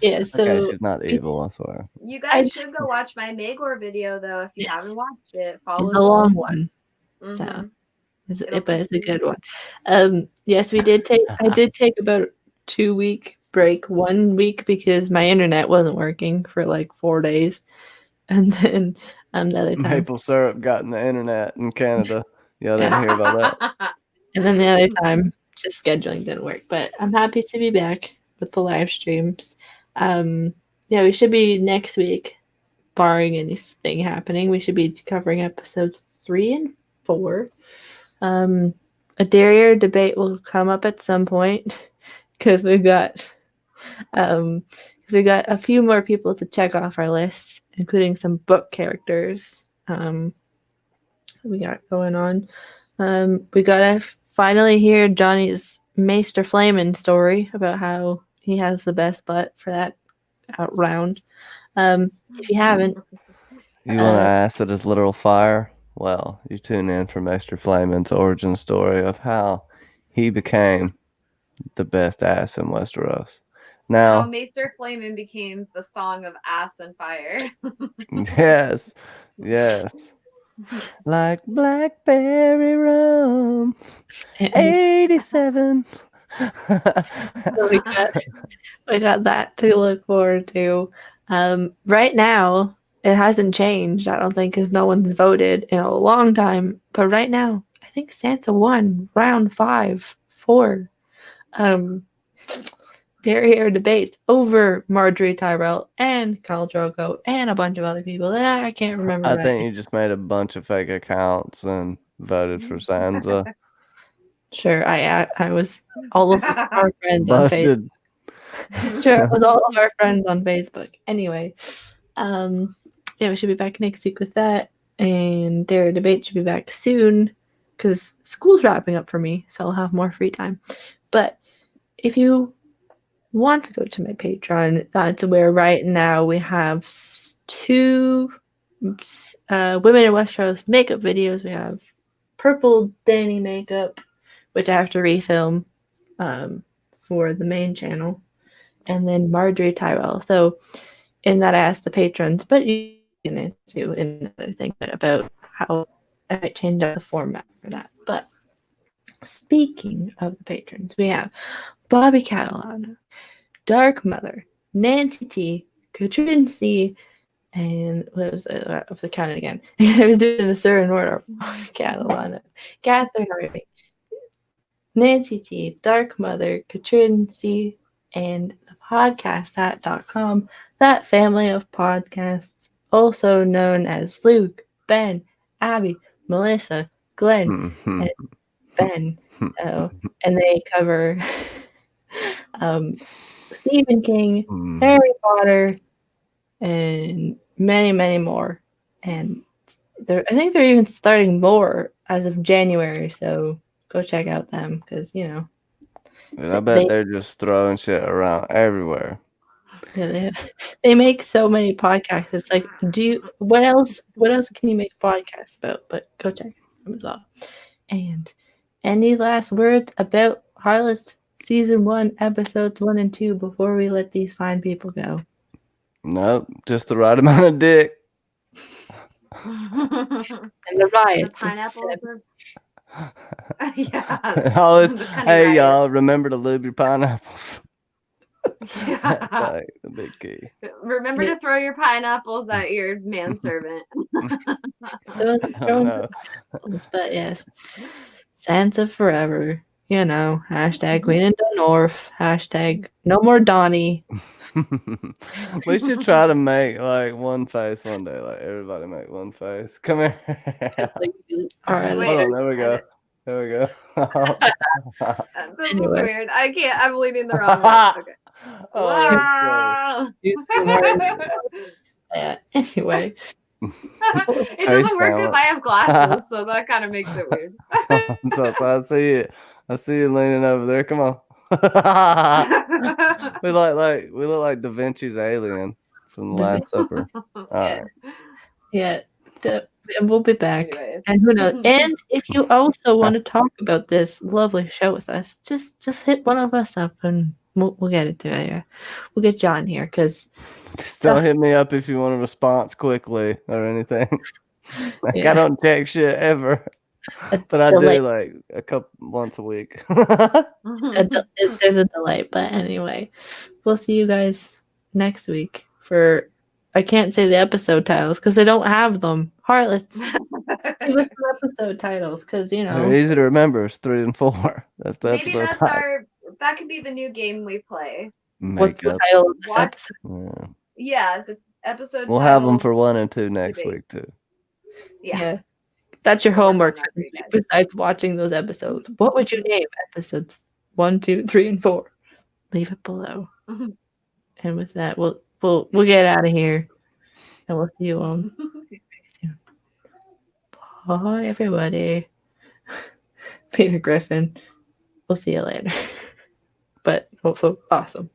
Yeah, so okay, she's not evil, I swear. You guys should go watch my Magor video though if you haven't watched it. Follow the long one. Mm-hmm. So but it's a good one. Yes, I did take about 2-week break, 1 week because my internet wasn't working for like 4 days. And then the other time maple syrup got in the internet in Canada. Y'all didn't hear about that. And then the other time just scheduling didn't work. But I'm happy to be back with the live streams. Yeah, we should be next week, barring anything happening. We should be covering episodes 3 and 4. A Derriere debate will come up at some point because we've got 'Cause we got a few more people to check off our list, including some book characters. We got going on. We gotta finally hear Johnny's Maester Flamin story about how he has the best butt for that round. If you haven't, You want to ask that is literal fire? Well, you tune in for Maester Flamin's origin story of how he became the best ass in Westeros. How Now, Maester Flamin became the song of ass and fire. yes, yes. Like blackberry rum, and 87. so we got that to look forward to. Right now, it hasn't changed. I don't think because no one's voted in a long time. But right now, I think Sansa won round 4. Derriere debates over Marjorie Tyrell and Khal Drogo and a bunch of other people that I can't remember. I right think now. you just made a bunch of fake accounts and voted for Sansa. Sure, I was all of our friends on Facebook. Busted. Sure, it was all of our friends on Facebook. Anyway, yeah, we should be back next week with that, and their debate should be back soon because school's wrapping up for me, so I'll have more free time. But if you want to go to my Patreon, that's where right now we have 2 women in Westeros makeup videos. We have Purple Danny makeup, which I have to refilm for the main channel, and then Marjorie Tyrell. So in that I asked the patrons, but you can into another thing about how I might change up the format for that. But speaking of the patrons, we have Bobbi Catalano, Dark Mother, Nancy T, Katrin C, and what was it? I was counting again. I was doing the certain order. Bobbi Catalano, Catherine Harvey, Nancy T, Dark Mother, Katrin C, and the podcasthat.com, that family of podcasts, also known as Luke, Ben, Abby, Melissa, Glenn, and Ben. And they cover Stephen King, Harry Potter, and many, many more. And I think they're even starting more as of January, so go check out them because, you know. I bet they're just throwing shit around everywhere. Yeah, they make so many podcasts. It's like, what else can you make a podcast about? But go check them as well. And any last words about Harlots season 1, episodes 1 and 2 before we let these fine people go? Nope, just the right amount of dick. And the riots. The pineapples. Yeah. Always, hey y'all, remember to lube your pineapples. Yeah. That's like the big key. Remember to throw your pineapples at your manservant. But yes, Sansa forever. You know, hashtag Queen in the North. Hashtag no more Donnie. We should try to make like one face one day. Like everybody make one face. Come here. All right, hold on. There we go. There we go. This is weird. I can't. I'm leaning the wrong way. Okay. Wow. Yeah. Anyway. It doesn't work if I have glasses, so that kind of makes it weird. So I see it. I see you leaning over there. Come on. we look like Da Vinci's alien from the Last Supper. All right. Yeah. We'll be back. And who knows? And if you also want to talk about this lovely show with us, just hit one of us up and we'll get it to you. We'll get John here because just don't hit me up if you want a response quickly or anything. Like I don't check shit ever. But I do like a couple once a week. There's a delay, but anyway, we'll see you guys next week for. I can't say the episode titles because they don't have them. Harlots, give us the episode titles because you know they're easy to remember. It's 3 and 4. That's the maybe episode that's title. that could be the new game we play. What's the title of this episode? Yeah, the episode. We'll have them for 1 and 2 next week too. Yeah. That's your homework for this week, besides watching those episodes. What would you name episodes 1, 2, 3, and 4? Leave it below. And with that, we'll get out of here, and we'll see you all soon. Bye, everybody. Peter Griffin. We'll see you later. But also awesome.